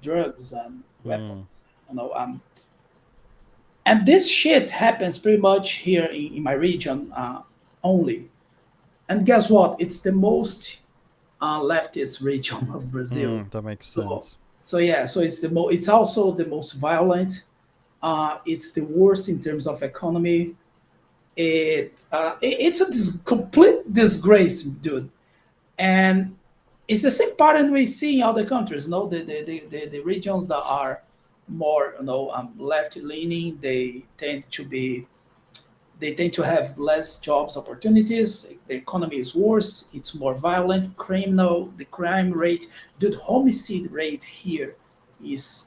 drugs and weapons. And this shit happens pretty much here in my region only. And guess what? It's the most leftist region of Brazil. That makes So sense. so yeah, so it's also the most violent. It's the worst in terms of economy. It's a complete disgrace, dude. And it's the same pattern we see in other countries. The regions that are more, left leaning. They tend to have less jobs opportunities. The economy is worse. It's more violent, criminal. The crime rate, the homicide rate here is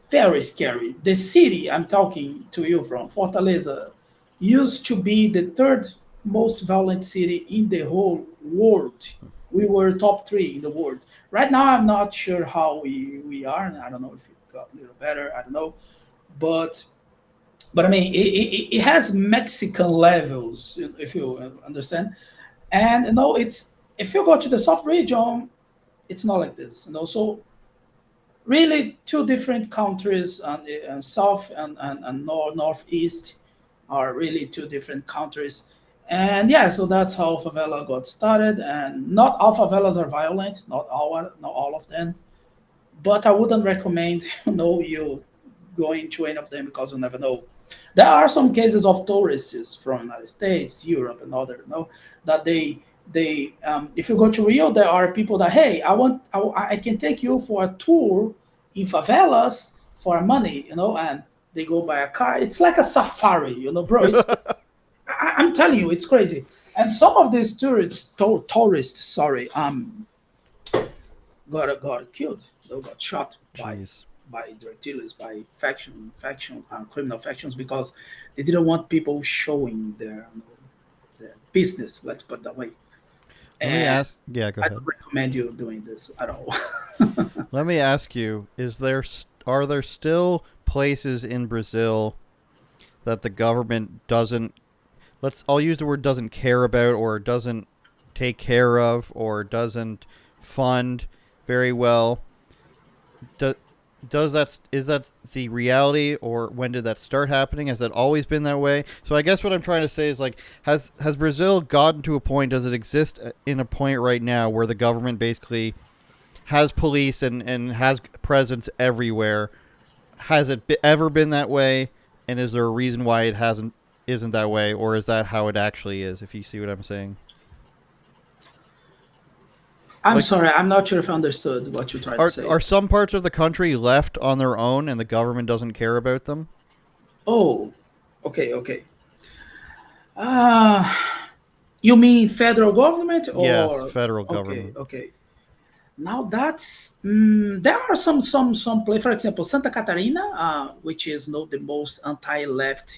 very scary. The city I'm talking to you from, Fortaleza, used to be the third most violent city in the whole world. We were top three in the world. Right now, I'm not sure how we are. I don't know if it got a little better. I don't know. But I mean, it has Mexican levels, if you understand. And it's if you go to the South region, it's not like this. So really two different countries, and south and northeast are really two different countries. And yeah, so that's how favela got started. And not all favelas are violent, not all of them, but I wouldn't recommend you going to any of them, because you never know. There are some cases of tourists from United States, Europe, and other, that they if you go to Rio, there are people that, hey, I can take you for a tour in favelas for money, and they go by a car. It's like a safari, bro. I'm telling you, it's crazy. And some of these tourists, sorry, got killed. They got shot Jeez. by drug dealers, by criminal factions, because they didn't want people showing their business. Let's put it that way. Let me And ask. Yeah, go I ahead. don't recommend you doing this at all. Let me ask you: are there still places in Brazil that the government doesn't? I'll use the word doesn't care about, or doesn't take care of, or doesn't fund very well. Do, is that the reality, or when did that start happening? Has that always been that way? So I guess what I'm trying to say is, like, has Brazil gotten to a point? Does it exist in a point right now where the government basically has police and has presence everywhere? Has it ever been that way? And is there a reason why it isn't that way, or is that how it actually is? If you see what I'm saying. I'm Like, sorry, I'm not sure if I understood what you tried to say. are some parts of the country left on their own and the government doesn't care about them? Oh, okay, okay. Uh, you mean federal government Yes, or federal okay, government. okay. Now that's there are some play. For example, Santa Catarina, which is not the most anti-left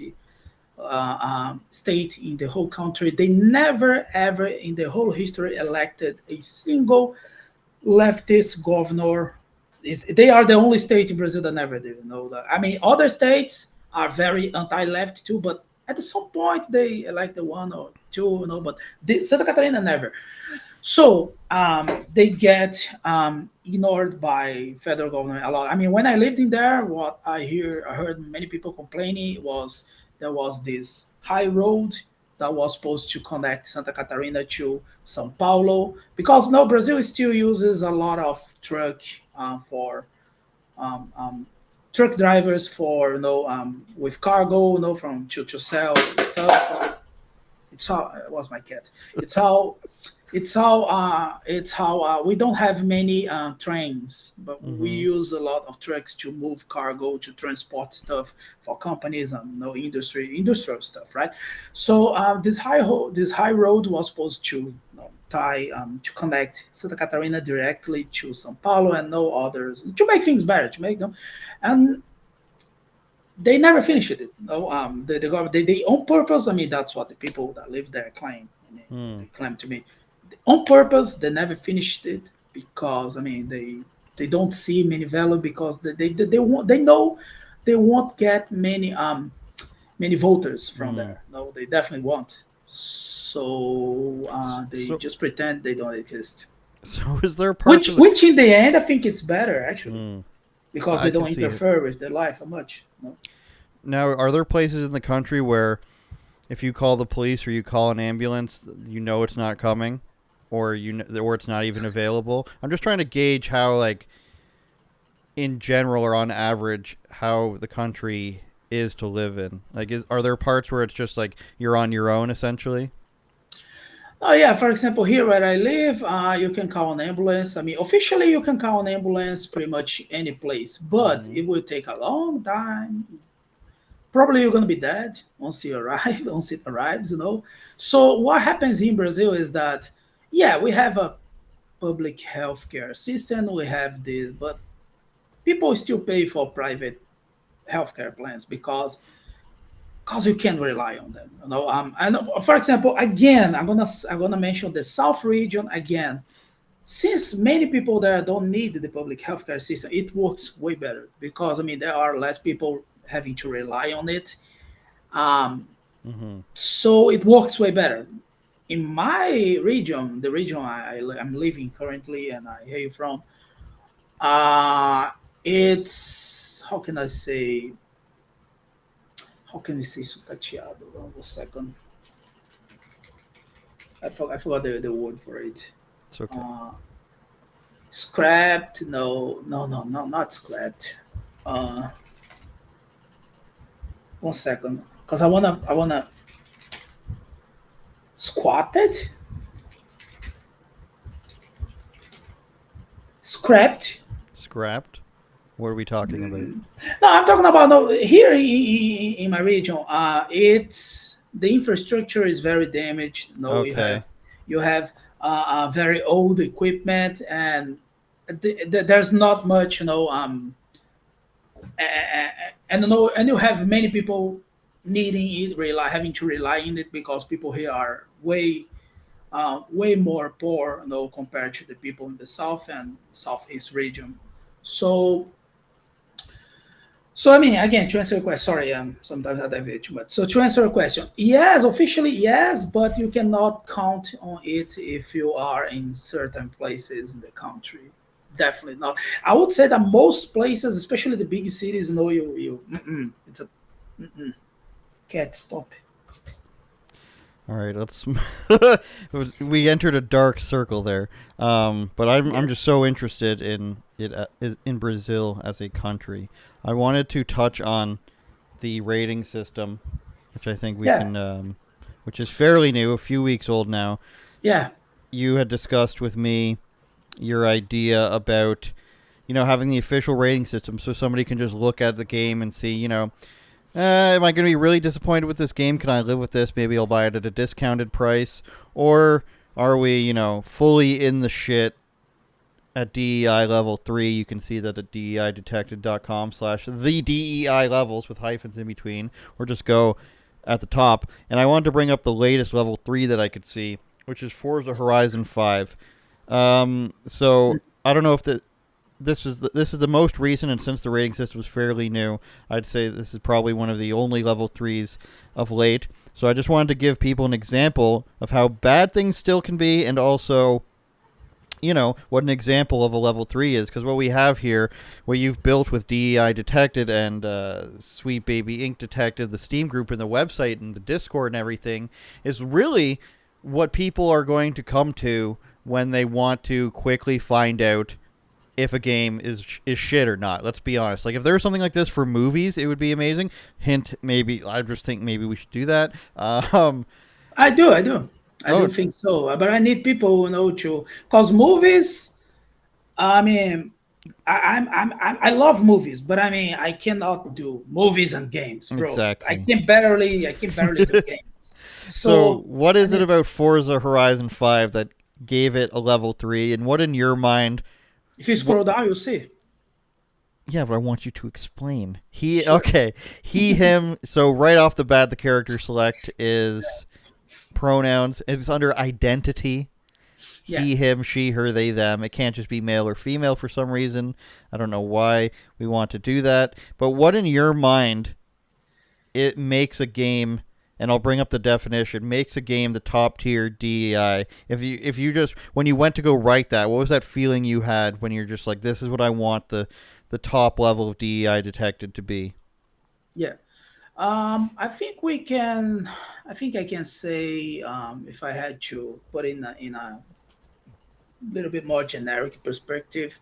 state in the whole country. They never ever in the whole history elected a single leftist governor. They are the only state in Brazil that never did. That. I mean, other states are very anti-left too, but at some point they elected one or two. But Santa Catarina never. So they get ignored by federal government a lot. I mean, when I lived in there, what I heard many people complaining was there was this high road that was supposed to connect Santa Catarina to São Paulo, because no, Brazil still uses a lot of for um, um, truck drivers for with cargo, from to sell stuff. It's how it was my cat. It's how we don't have many trains, but we Mm-hmm. use a lot of trucks to move cargo, to transport stuff for companies and industrial stuff, right? So this high road was supposed to tie to connect Santa Catarina directly to São Paulo and no others, to make things better, to make them, and they never finished it. No, the government, they on purpose. I mean, that's what the people that live there claim. I mean, Hmm. they claim to me on purpose. They never finished it because I mean they don't see many value, because they know they won't get many voters from Hmm. there. No, they definitely won't. So they So just pretend they don't exist. is there parts Which of the? which in the end I think it's better actually, Hmm. because I they can don't see it. interfere with their life much. No? Now, are there places in the country where if you call the police or you call an ambulance, you know it's not coming, or or it's not even available? I'm just trying to gauge how, like, in general or on average, how the country is to live in. Like, are there parts where it's just like you're on your own essentially? Oh yeah, for example, here where I live, you can call an ambulance. I mean, officially you can call an ambulance pretty much any place, but Hmm. it will take a long time. Probably you're gonna be dead once you arrive, once it arrives, you know. So what happens in Brazil is that, yeah, we have a public healthcare system, we have this, but people still pay for private healthcare plans because you can't rely on them. You know, and for example, again, I'm gonna mention the South region again. Since many people there don't need the public healthcare system, it works way better because I mean there are less people having to rely on it. Um, Hmm. so it works way better. In my region, the region I'm living currently and I hear you from, uh, it's how can I say? How can we say sucateado? One second. I forgot the word for it. It's okay. Uh, scrapped? No, no, no, no, not scrapped. Uh, one second, because I wanna squatted, scrapped. Scrapped. What are we talking about? No, I'm talking about no here in my region. It's the infrastructure is very damaged. No, Okay. you have very old equipment and there's not much, and no, and you have many people needing it, having to rely on it because people here are way more poor, compared to the people in the south and southeast region. So, I mean, again, to answer your question, sorry, sometimes I deviate too much. So, to answer your question, yes, officially yes, but you cannot count on it if you are in certain places in the country. Definitely not. I would say that most places, especially the big cities, it's a cat stop. All right, let's. We entered a dark circle there, but I'm Yeah, just so interested in it in Brazil as a country. I wanted to touch on the rating system, which I think we yeah, can, which is fairly new, a few weeks old now. yeah, You had discussed with me your idea about having the official rating system, so somebody can just look at the game and see am I going to be really disappointed with this game? Can I live with this? Maybe I'll buy it at a discounted price. Or are we, fully in the shit at DEI level 3? You can see that at deidetected.com/the DEI levels with hyphens in between, or just go at the top. And I wanted to bring up the latest level 3 that I could see, which is Forza Horizon 5. So I don't know if this is the most recent, and since the rating system is fairly new, I'd say this is probably one of the only level 3s of late. So I just wanted to give people an example of how bad things still can be, and also what an example of a level 3 is, because what we have here, what you've built with DEI Detected and Sweet Baby Ink Detected, the Steam group and the website and the Discord and everything, is really what people are going to come to when they want to quickly find out if a game is shit or not. Let's be honest. Like, if there was something like this for movies, it would be amazing. Hint, maybe I just think maybe we should do that. I do Oh, think so. But I need people, to because movies. I mean, I love movies, but I mean, I cannot do movies and games, bro. exactly. I can barely do games. So, So what I is it need. about Forza Horizon 5 that gave it a level 3, and what in your mind? If you What? scroll down, you'll see. Yeah, but I want you to explain. Sure. Okay, him. So right off the bat, the character select is pronouns. It's under identity. Yeah. He, him, she, her, they, them. It can't just be male or female for some reason. I don't know why we want to do that. But what in your mind it makes a game, and I'll bring up the definition, makes a game the top tier DEI. If you just, when you went to go write that, what was that feeling you had when you're just like, this is what I want the top level of DEI detected to be? Yeah. I think we can. I think I can say, if I had to put in a little bit more generic perspective,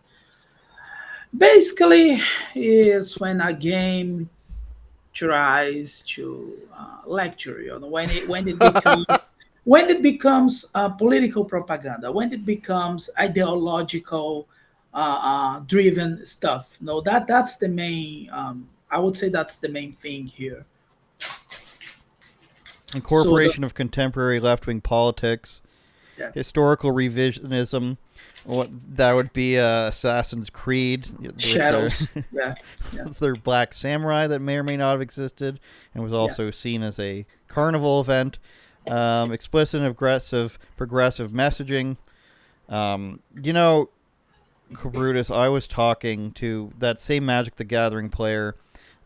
basically is when a game tries to lecture you. When it becomes when it becomes political propaganda, when it becomes ideological driven stuff. No, that's the main. I would say that's the main thing here. So the Incorporation of contemporary left wing politics, yeah, historical revisionism. What that would be Assassin's Creed with their shadows. Yeah, yeah, their black samurai that may or may not have existed and was yeah. also seen as a carnival event. Explicit and aggressive progressive messaging. You know, Kabrutus, I was talking to that same Magic the Gathering player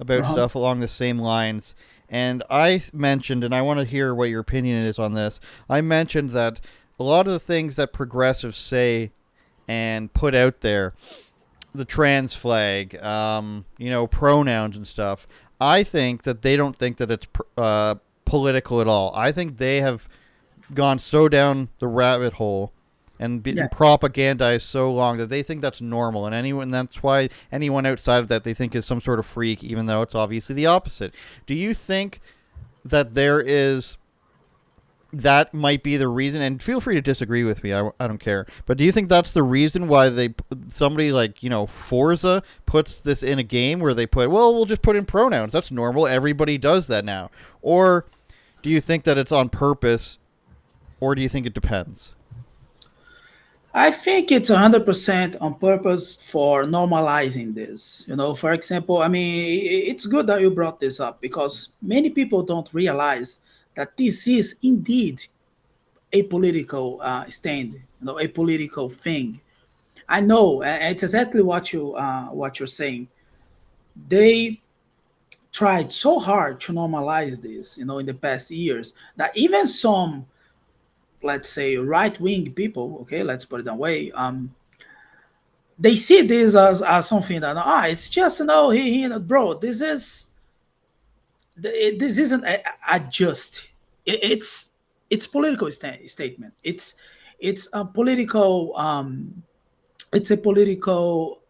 about Uh-huh. stuff along the same lines. And I mentioned, and I want to hear what your opinion is on this. I mentioned that a lot of the things that progressives say and put out there, the trans flag, pronouns and stuff, I think that they don't think that it's political at all. I think they have gone so down the rabbit hole and been Yeah. propagandized so long that they think that's normal, and anyone that's why anyone outside of that they think is some sort of freak, even though it's obviously the opposite. Do you think that there is that might be the reason, and feel free to disagree with me, I don't care, but do you think that's the reason why somebody like Forza puts this in a game where they put, well, we'll just put in pronouns, that's normal, everybody does that now? Or do you think that it's on purpose, or do you think it depends? I think it's 100% on purpose for normalizing this. For example, I mean, it's good that you brought this up because many people don't realize that this is indeed a political stand, a political thing. I know it's exactly what you're saying. They tried so hard to normalize this, in the past years that even some, let's say, right wing people, okay, let's put it that way, they see this as something that it's just bro, this isn't a just it's political statement. It's a political it's a political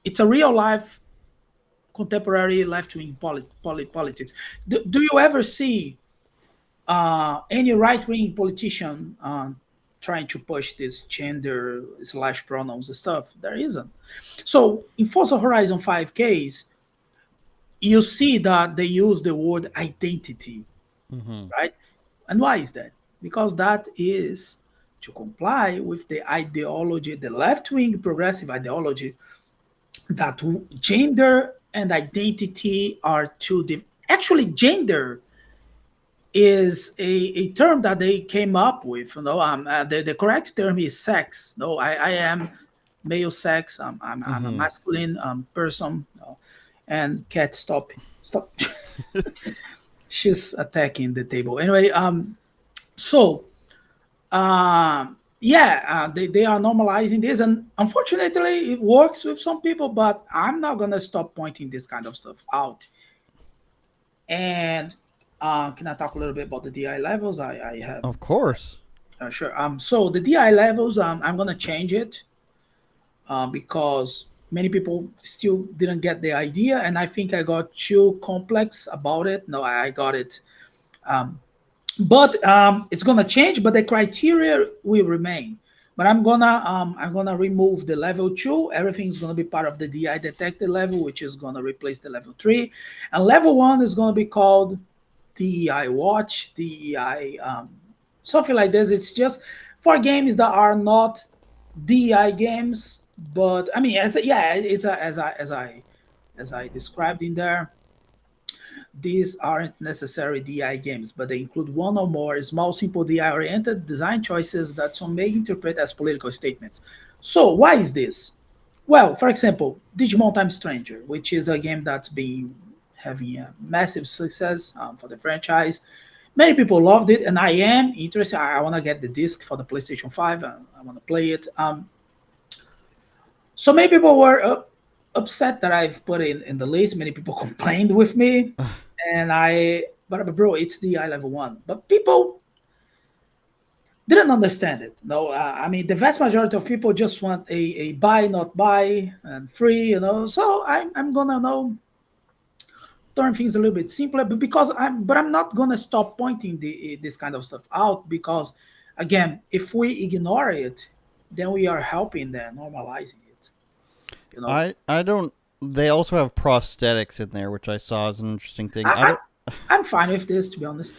it's a real life contemporary left wing politics. Do you ever see any right wing politician trying to push this gender slash pronouns stuff? There isn't. So in Forza Horizon 5 case, you see that they use the word identity, Mm-hmm. right? And why is that? Because that is to comply with the ideology, the left wing progressive ideology, that gender and identity are two different. Actually, gender is a term that they came up with. The correct term is sex. No, I am male sex. I'm a Mm-hmm. masculine person. No. And cat, stop. She's attacking the table. Anyway, so they are normalizing this, and unfortunately, it works with some people. But I'm not gonna stop pointing this kind of stuff out. And can I talk a little bit about the DI levels? I have Of course. sure. So the DI levels, I'm gonna change it because many people still didn't get the idea, and I think I got too complex about it. No, I got it. But it's gonna change, but the criteria will remain. But I'm gonna remove the level 2. Everything's gonna be part of the DI detected level, which is gonna replace the level 3, and level 1 is gonna be called DEI watch, DEI something like this. It's just for games that are not DEI games, but I mean, as I described in there, these aren't necessary DI games, but they include one or more small, simple DI-oriented design choices that some may interpret as political statements. So why is this? Well, for example, Digimon Time Stranger, which is a game that's been having a massive success for the franchise. Many people loved it, and I am interested. I want to get the disc for the PlayStation 5. I want to play it. So many people were upset that I've put it in the list. Many people complained with me, and but bro, it's the eye level 1. But people didn't understand it. No, I mean, the vast majority of people just want a buy, not buy, and free. So I'm gonna turn things a little bit simpler, but I'm not gonna stop pointing this kind of stuff out, because again, if we ignore it, then we are helping them normalizing it. You know, I don't. They also have prosthetics in there, which I saw as an interesting thing. I I, don't. I'm fine with this, to be honest.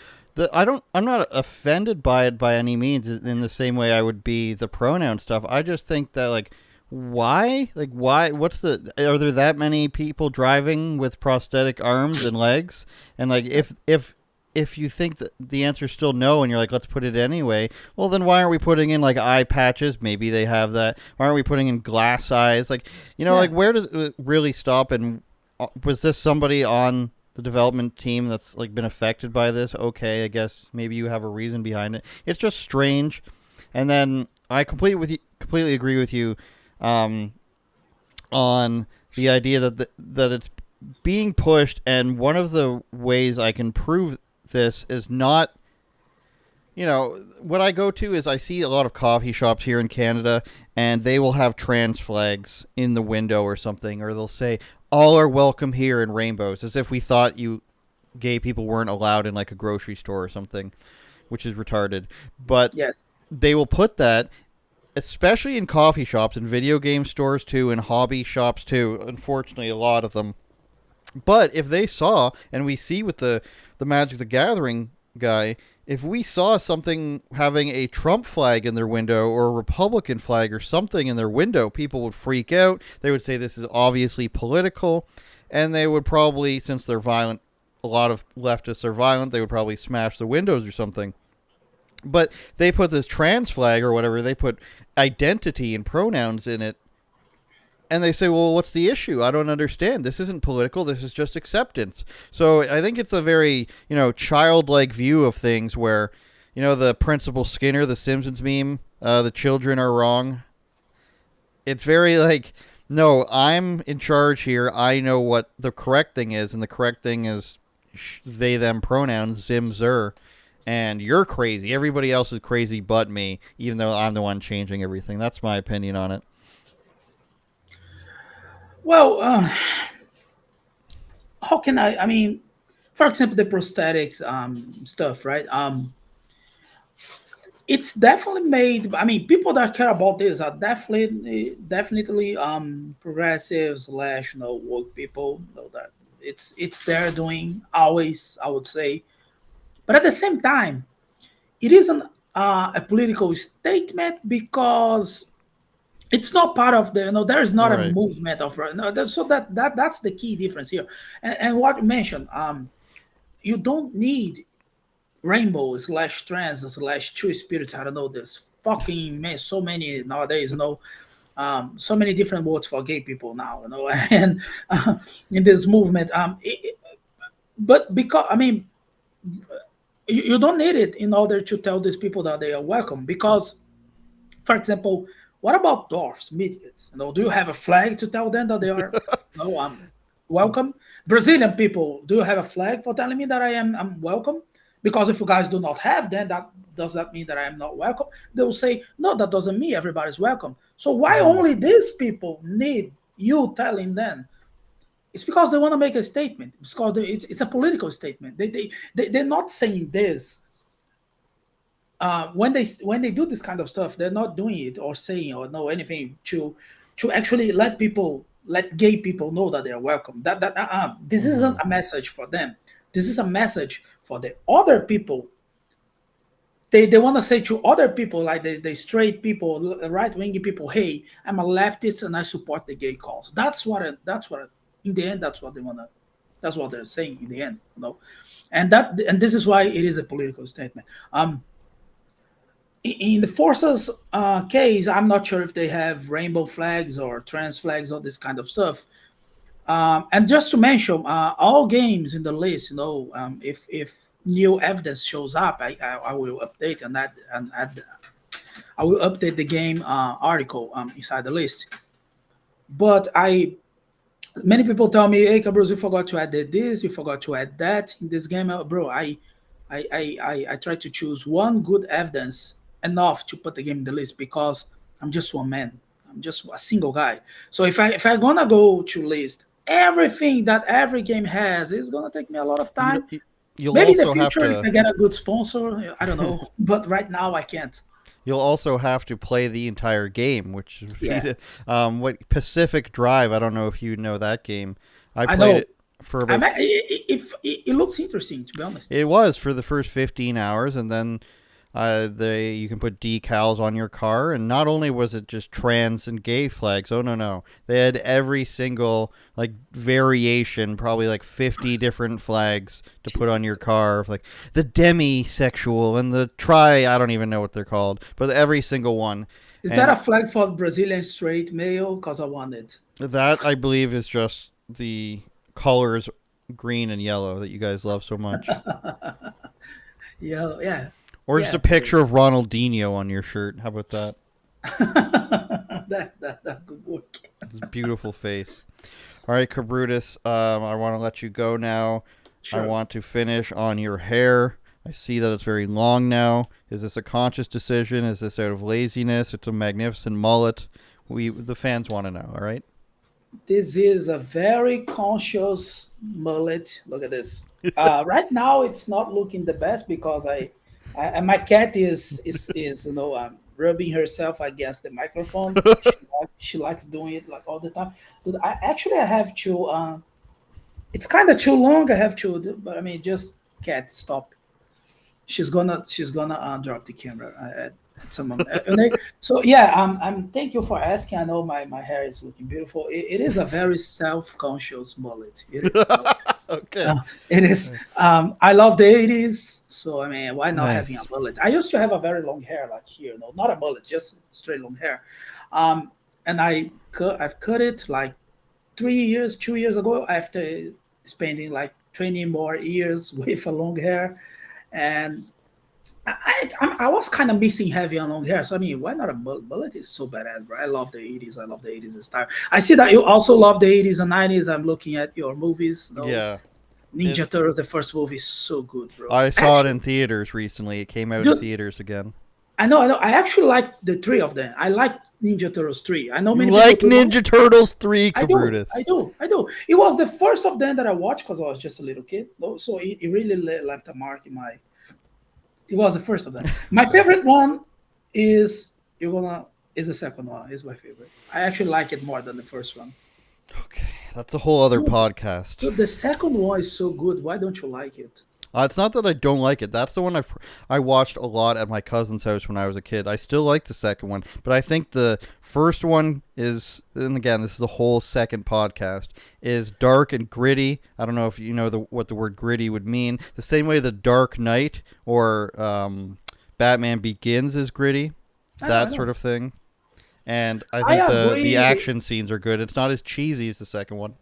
I don't. I'm not offended by it by any means. In the same way I would be the pronoun stuff. I just think that like, why? Like, why? What's the? Are there that many people driving with prosthetic arms and legs? And like, if you think that the answer is still no, and you're like, let's put it anyway. Well, then why aren't we putting in like eye patches? Maybe they have that. Why aren't we putting in glass eyes? Like, Yeah. like where does it really stop? And was this somebody on the development team that's like been affected by this? Okay, I guess maybe you have a reason behind it. It's just strange. And then I completely agree with you on the idea that it's being pushed. And one of the ways I can prove this is not, what I go to is I see a lot of coffee shops here in Canada, and they will have trans flags in the window or something, or they'll say all are welcome here in rainbows, as if we thought you gay people weren't allowed in like a grocery store or something, which is retarded. But Yes. they will put that, especially in coffee shops and video game stores too, and hobby shops too. Unfortunately, a lot of them. But if they saw, and we see with the Magic the Gathering guy, if we saw something having a Trump flag in their window or a Republican flag or something in their window, people would freak out. They would say this is obviously political, and they would probably, since they're violent, a lot of leftists are violent, they would probably smash the windows or something. But they put this trans flag or whatever, they put identity and pronouns in it, and they say, well, what's the issue? I don't understand. This isn't political. This is just acceptance. So I think it's a very, childlike view of things where, the Principal Skinner, the Simpsons meme, the children are wrong. It's very like, no, I'm in charge here. I know what the correct thing is, and the correct thing is they, them pronouns, zim, zer. And you're crazy. Everybody else is crazy but me, even though I'm the one changing everything. That's my opinion on it. Well, how can I mean, for example, the prosthetics stuff, right? It's definitely made. I mean, people that care about this are definitely progressive slash woke people. That it's they're doing always, I would say. But at the same time, it isn't a political statement, because it's not part of the, there is not a Right. movement of, no, so that's the key difference here. And what you mentioned, you don't need rainbow slash trans slash two spirits. I don't know, there's fucking so many nowadays, so many different words for gay people now, and in this movement, but because, I mean, you don't need it in order to tell these people that they are welcome. Because, for example, what about dwarfs, midgets? Do you have a flag to tell them that they are welcome? Brazilian people, do you have a flag for telling me that I'm welcome? Because if you guys do not have, then that does that mean that I am not welcome? They'll say, no, that doesn't mean everybody's welcome. So why only these people need you telling them? It's because they want to make a statement. It's because it's a political statement. They're not saying this. When they do this kind of stuff, they're not doing it or saying or know anything to actually let gay people know that they are welcome. This isn't a message for them. This is a message for the other people. They want to say to other people, like the straight people, right wing people, hey, I'm a leftist and I support the gay cause. That's what in the end, that's what they want to. That's what they're saying in the end. And this is why it is a political statement. In the Forza's case, I'm not sure if they have rainbow flags or trans flags or this kind of stuff. And just to mention, all games in the list, if new evidence shows up, I will update and I will update the game article inside the list. But many people tell me, hey, Kabrutus, you forgot to add this, you forgot to add that in this game. Bro, I try to choose one good evidence enough to put the game in the list, because I'm just one man. I'm just a single guy. So if I gonna go to list everything that every game has is gonna take me a lot of You, time. you'll Maybe in the also have future, if to I get a good sponsor, I don't know. But right now, I can't. you'll also have to play the entire game, which is Yeah, what Pacific Drive. I don't know if you know that game. I I played know. it for I about mean, it looks interesting, to be honest. it was for the first 15 hours, and then they you can put decals on your car, and not only was it just trans and gay flags. Oh no, they had every single like variation, probably like 50 different flags to put on Jesus. your car, like the demisexual and the tri. I don't even know what they're called, but every single one. Is that a And flag for Brazilian straight male? Because I want it. that I believe is just the colors green and yellow that you guys love so much. Yeah, yeah, Or just yeah. a picture of Ronaldinho on your shirt. How about that? That could work. His beautiful face. All right, Kabrutus, I want to let you go now. I Sure. want to finish on your hair. I see that it's very long now. Is this a conscious decision? Is this out of laziness? It's a magnificent mullet. The fans want to know, all right? This is a very conscious mullet. Look at this. Right now, it's not looking the best because my cat is rubbing herself against the microphone. She likes doing it like all the time. But I have to. It's kind of too long. I have to, but I mean, just cat stop. She's gonna drop the camera at some moment. So yeah, thank you for asking. I know my hair is looking beautiful. It is a very self-conscious mullet. It is. Okay. It is. I love the 80s, so I mean, why not having a Nice. mullet? I used to have a very long hair, like here, no, not a mullet, just straight long hair. Um, and I've cut it like 3 years, 2 years ago, after spending like 20 more years with a long hair, and I was kind of missing heavy on long hair. So I mean, why not a mullet? Mullet is so badass, bro. I love the 80s. I love the 80s style. I see that you also love the 80s and 90s. I'm looking at your movies. No, Yeah. Ninja Turtles, the first movie is so good, bro. I saw it Actually, in theaters recently. It came out in dude, theaters again. I know. I actually like the three of them. I like Ninja Turtles 3. I know You many people like do not. Ninja Turtles 3, I do. I Kabrutus? do. I do. It was the first of them that I watched because I was just a little kid. No, so it really left a mark in my. It was the first of them. My favorite one is you're gonna is the second one. Is my favorite. I actually like it more than the first one. Okay, that's a whole other Dude, podcast. dude, the second one is so good. Why don't you like it? It's not that I don't like it. That's the one I watched a lot at my cousin's house when I was a kid. I still like the second one, but I think the first one is, and again, this is a whole second podcast, is dark and gritty. I don't know if you know what the word gritty would mean. The same way the Dark Knight or Batman Begins is gritty, I that know. sort of thing. And I I think the agree. action scenes are good. It's not as cheesy as the second one.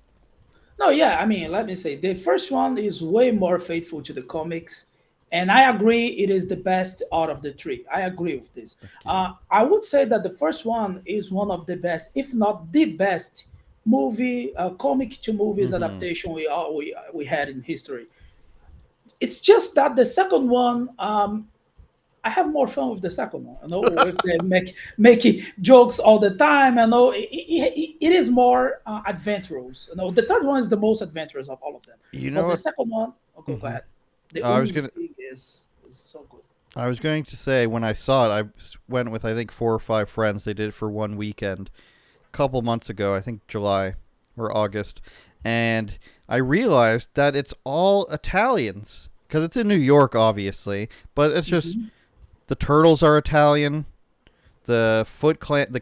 No, yeah, I mean, let me say the first one is way more faithful to the comics, and I agree it is the best out of the three. I agree with this. Thank you. I would say that the first one is one of the best, if not the best, movie comic to movies Mm-hmm. adaptation we had in history. It's just that the second one, I have more fun with the second one. I know if they making jokes all the time. I know it is more adventurous. You know, the third one is the most adventurous of all of them. You know But the what? second one, okay, go Mm-hmm. ahead. The I was gonna. oozing is so good. I was going to say when I saw it, I went with I think 4 or 5 friends. They did it for one weekend, a couple months ago. I think July or August, and I realized that it's all Italians because it's in New York, obviously. But it's just Mhm. the turtles are Italian. The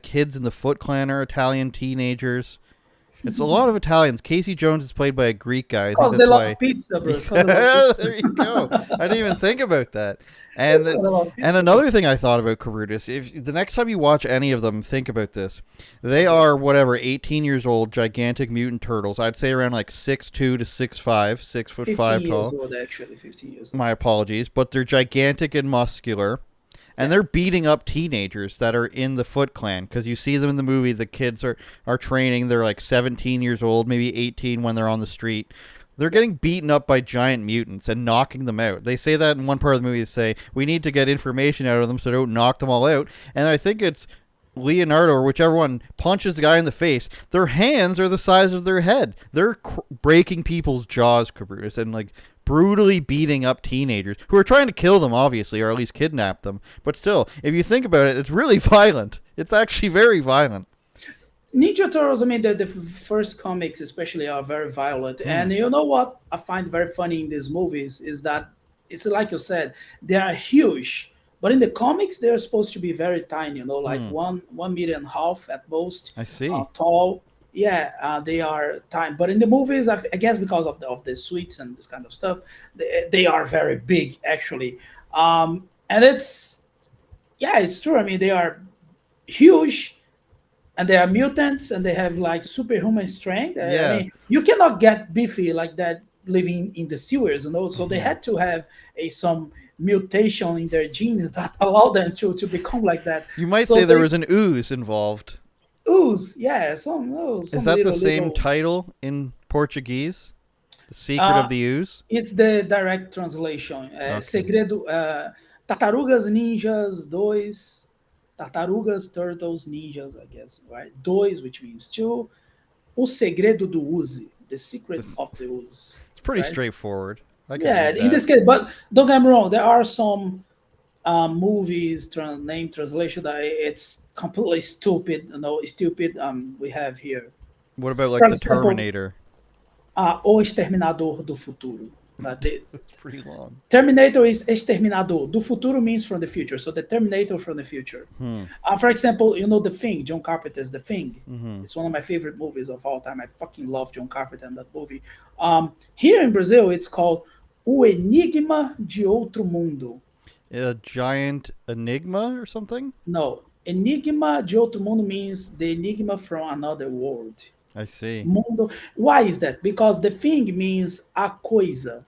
kids in the Foot Clan are Italian teenagers. It's a lot of Italians. Casey Jones is played by a Greek guy. It's I think because they that's love why. pizza, bro. It's because they love Yeah, pizza. there you go. I didn't even think about that. And It's then, because they love and pizza, bro. another thing I thought about Kabrutus, if the next time you watch any of them, think about this. They Okay. are whatever, 18 years old, gigantic mutant turtles. I'd say around like 6'2" to 6'5", 6'5" 15 years tall. old, actually. 15 years old. My apologies, but they're gigantic and muscular. And Yeah. they're beating up teenagers that are in the Foot Clan because you see them in the movie. The kids are training. They're like 17 years old, maybe 18 when they're on the street. They're Yeah. getting beaten up by giant mutants and knocking them out. They say that in one part of the movie. They say we need to get information out of them so don't knock them all out. And I think it's Leonardo or whichever one punches the guy in the face, their hands are the size of their head. They're breaking people's jaws, Kabrutus, and like brutally beating up teenagers who are trying to kill them, obviously, or at least kidnap them. But still, if you think about it, it's really violent. It's actually very violent. Ninja Turtles, I mean, the first comics especially are very violent. And you know what I find very funny in these movies is that it's like you said, they are huge. But in the comics, they're supposed to be very tiny, like 1.5 meters at most. I see. Tall. Yeah, they are tiny. But in the movies, I guess because of the suits and this kind of stuff, they are very big, actually. And it's true. I mean, they are huge, and they are mutants, and they have like superhuman strength. Yeah. I mean, you cannot get beefy like that living in the sewers, So they had to have some mutation in their genes that allow them to become like that. You might say there was an ooze involved. Ooze, yeah. Is that the same title in Portuguese? The Secret of the Ooze? It's the direct translation. Segredo, Tartarugas Ninjas 2, Tartarugas Turtles Ninjas, I guess, right? Dois, which means 2. O Segredo do Ooze, the secret of the ooze. It's pretty straightforward. In this case, but don't get me wrong, there are some movies name translation that it's completely stupid. Stupid. We have here. What about like the Terminator? O Exterminador do Futuro. That's pretty long. Terminator is Exterminador. Do Futuro means from the future. So the Terminator from the future. For example, The Thing, John Carpenter's The Thing. It's one of my favorite movies of all time. I fucking love John Carpenter and that movie. Here in Brazil, it's called O Enigma de Outro Mundo. A giant enigma or something? No. Enigma de Outro Mundo means the enigma from another world. I see. Mundo. Why is that? Because the thing means a coisa.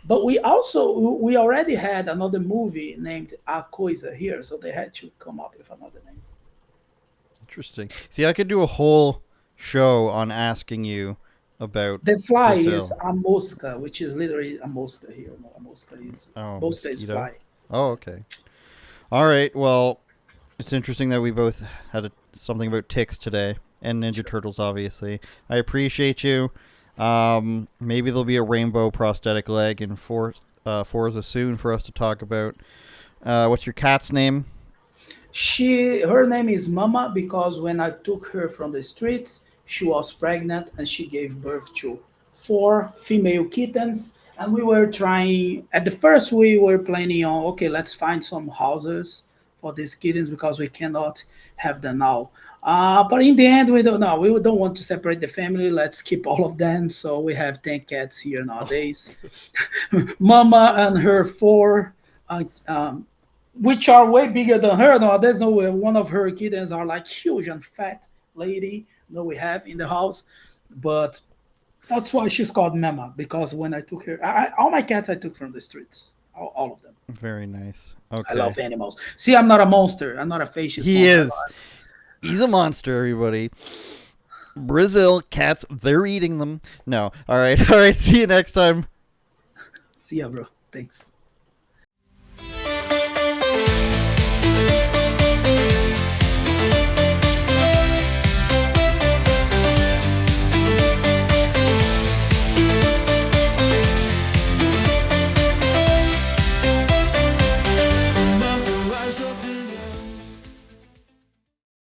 But we already had another movie named A Coisa here, so they had to come up with another name. Interesting. See, I could do a whole show on asking you about the fly Brazil. Is a mosca, which is literally a mosca here. No, a mosca is mosca is fly. Oh, okay. All right. Well, it's interesting that we both had something about ticks today. And Ninja Turtles, obviously. I appreciate you. Maybe there'll be a rainbow prosthetic leg in Forza soon for us to talk about. What's your cat's name? Her name is Mama because when I took her from the streets, she was pregnant and she gave birth to 4 female kittens. And we were trying, at the first we were planning on, okay, let's find some houses for these kittens because we cannot have them now. But in the end, we don't know. We don't want to separate the family. Let's keep all of them. So we have 10 cats here nowadays. Mama and her 4, which are way bigger than her. No, there's no way. One of her kittens are like huge and fat lady. No, we have in the house. But that's why she's called Mama, because when I took her, all my cats I took from the streets. All of them. Very nice. Okay. I love animals. See, I'm not a monster. I'm not a fascist. He is. He's a monster, everybody. Brazil, cats, they're eating them. No. All right. See you next time. See ya, bro. Thanks.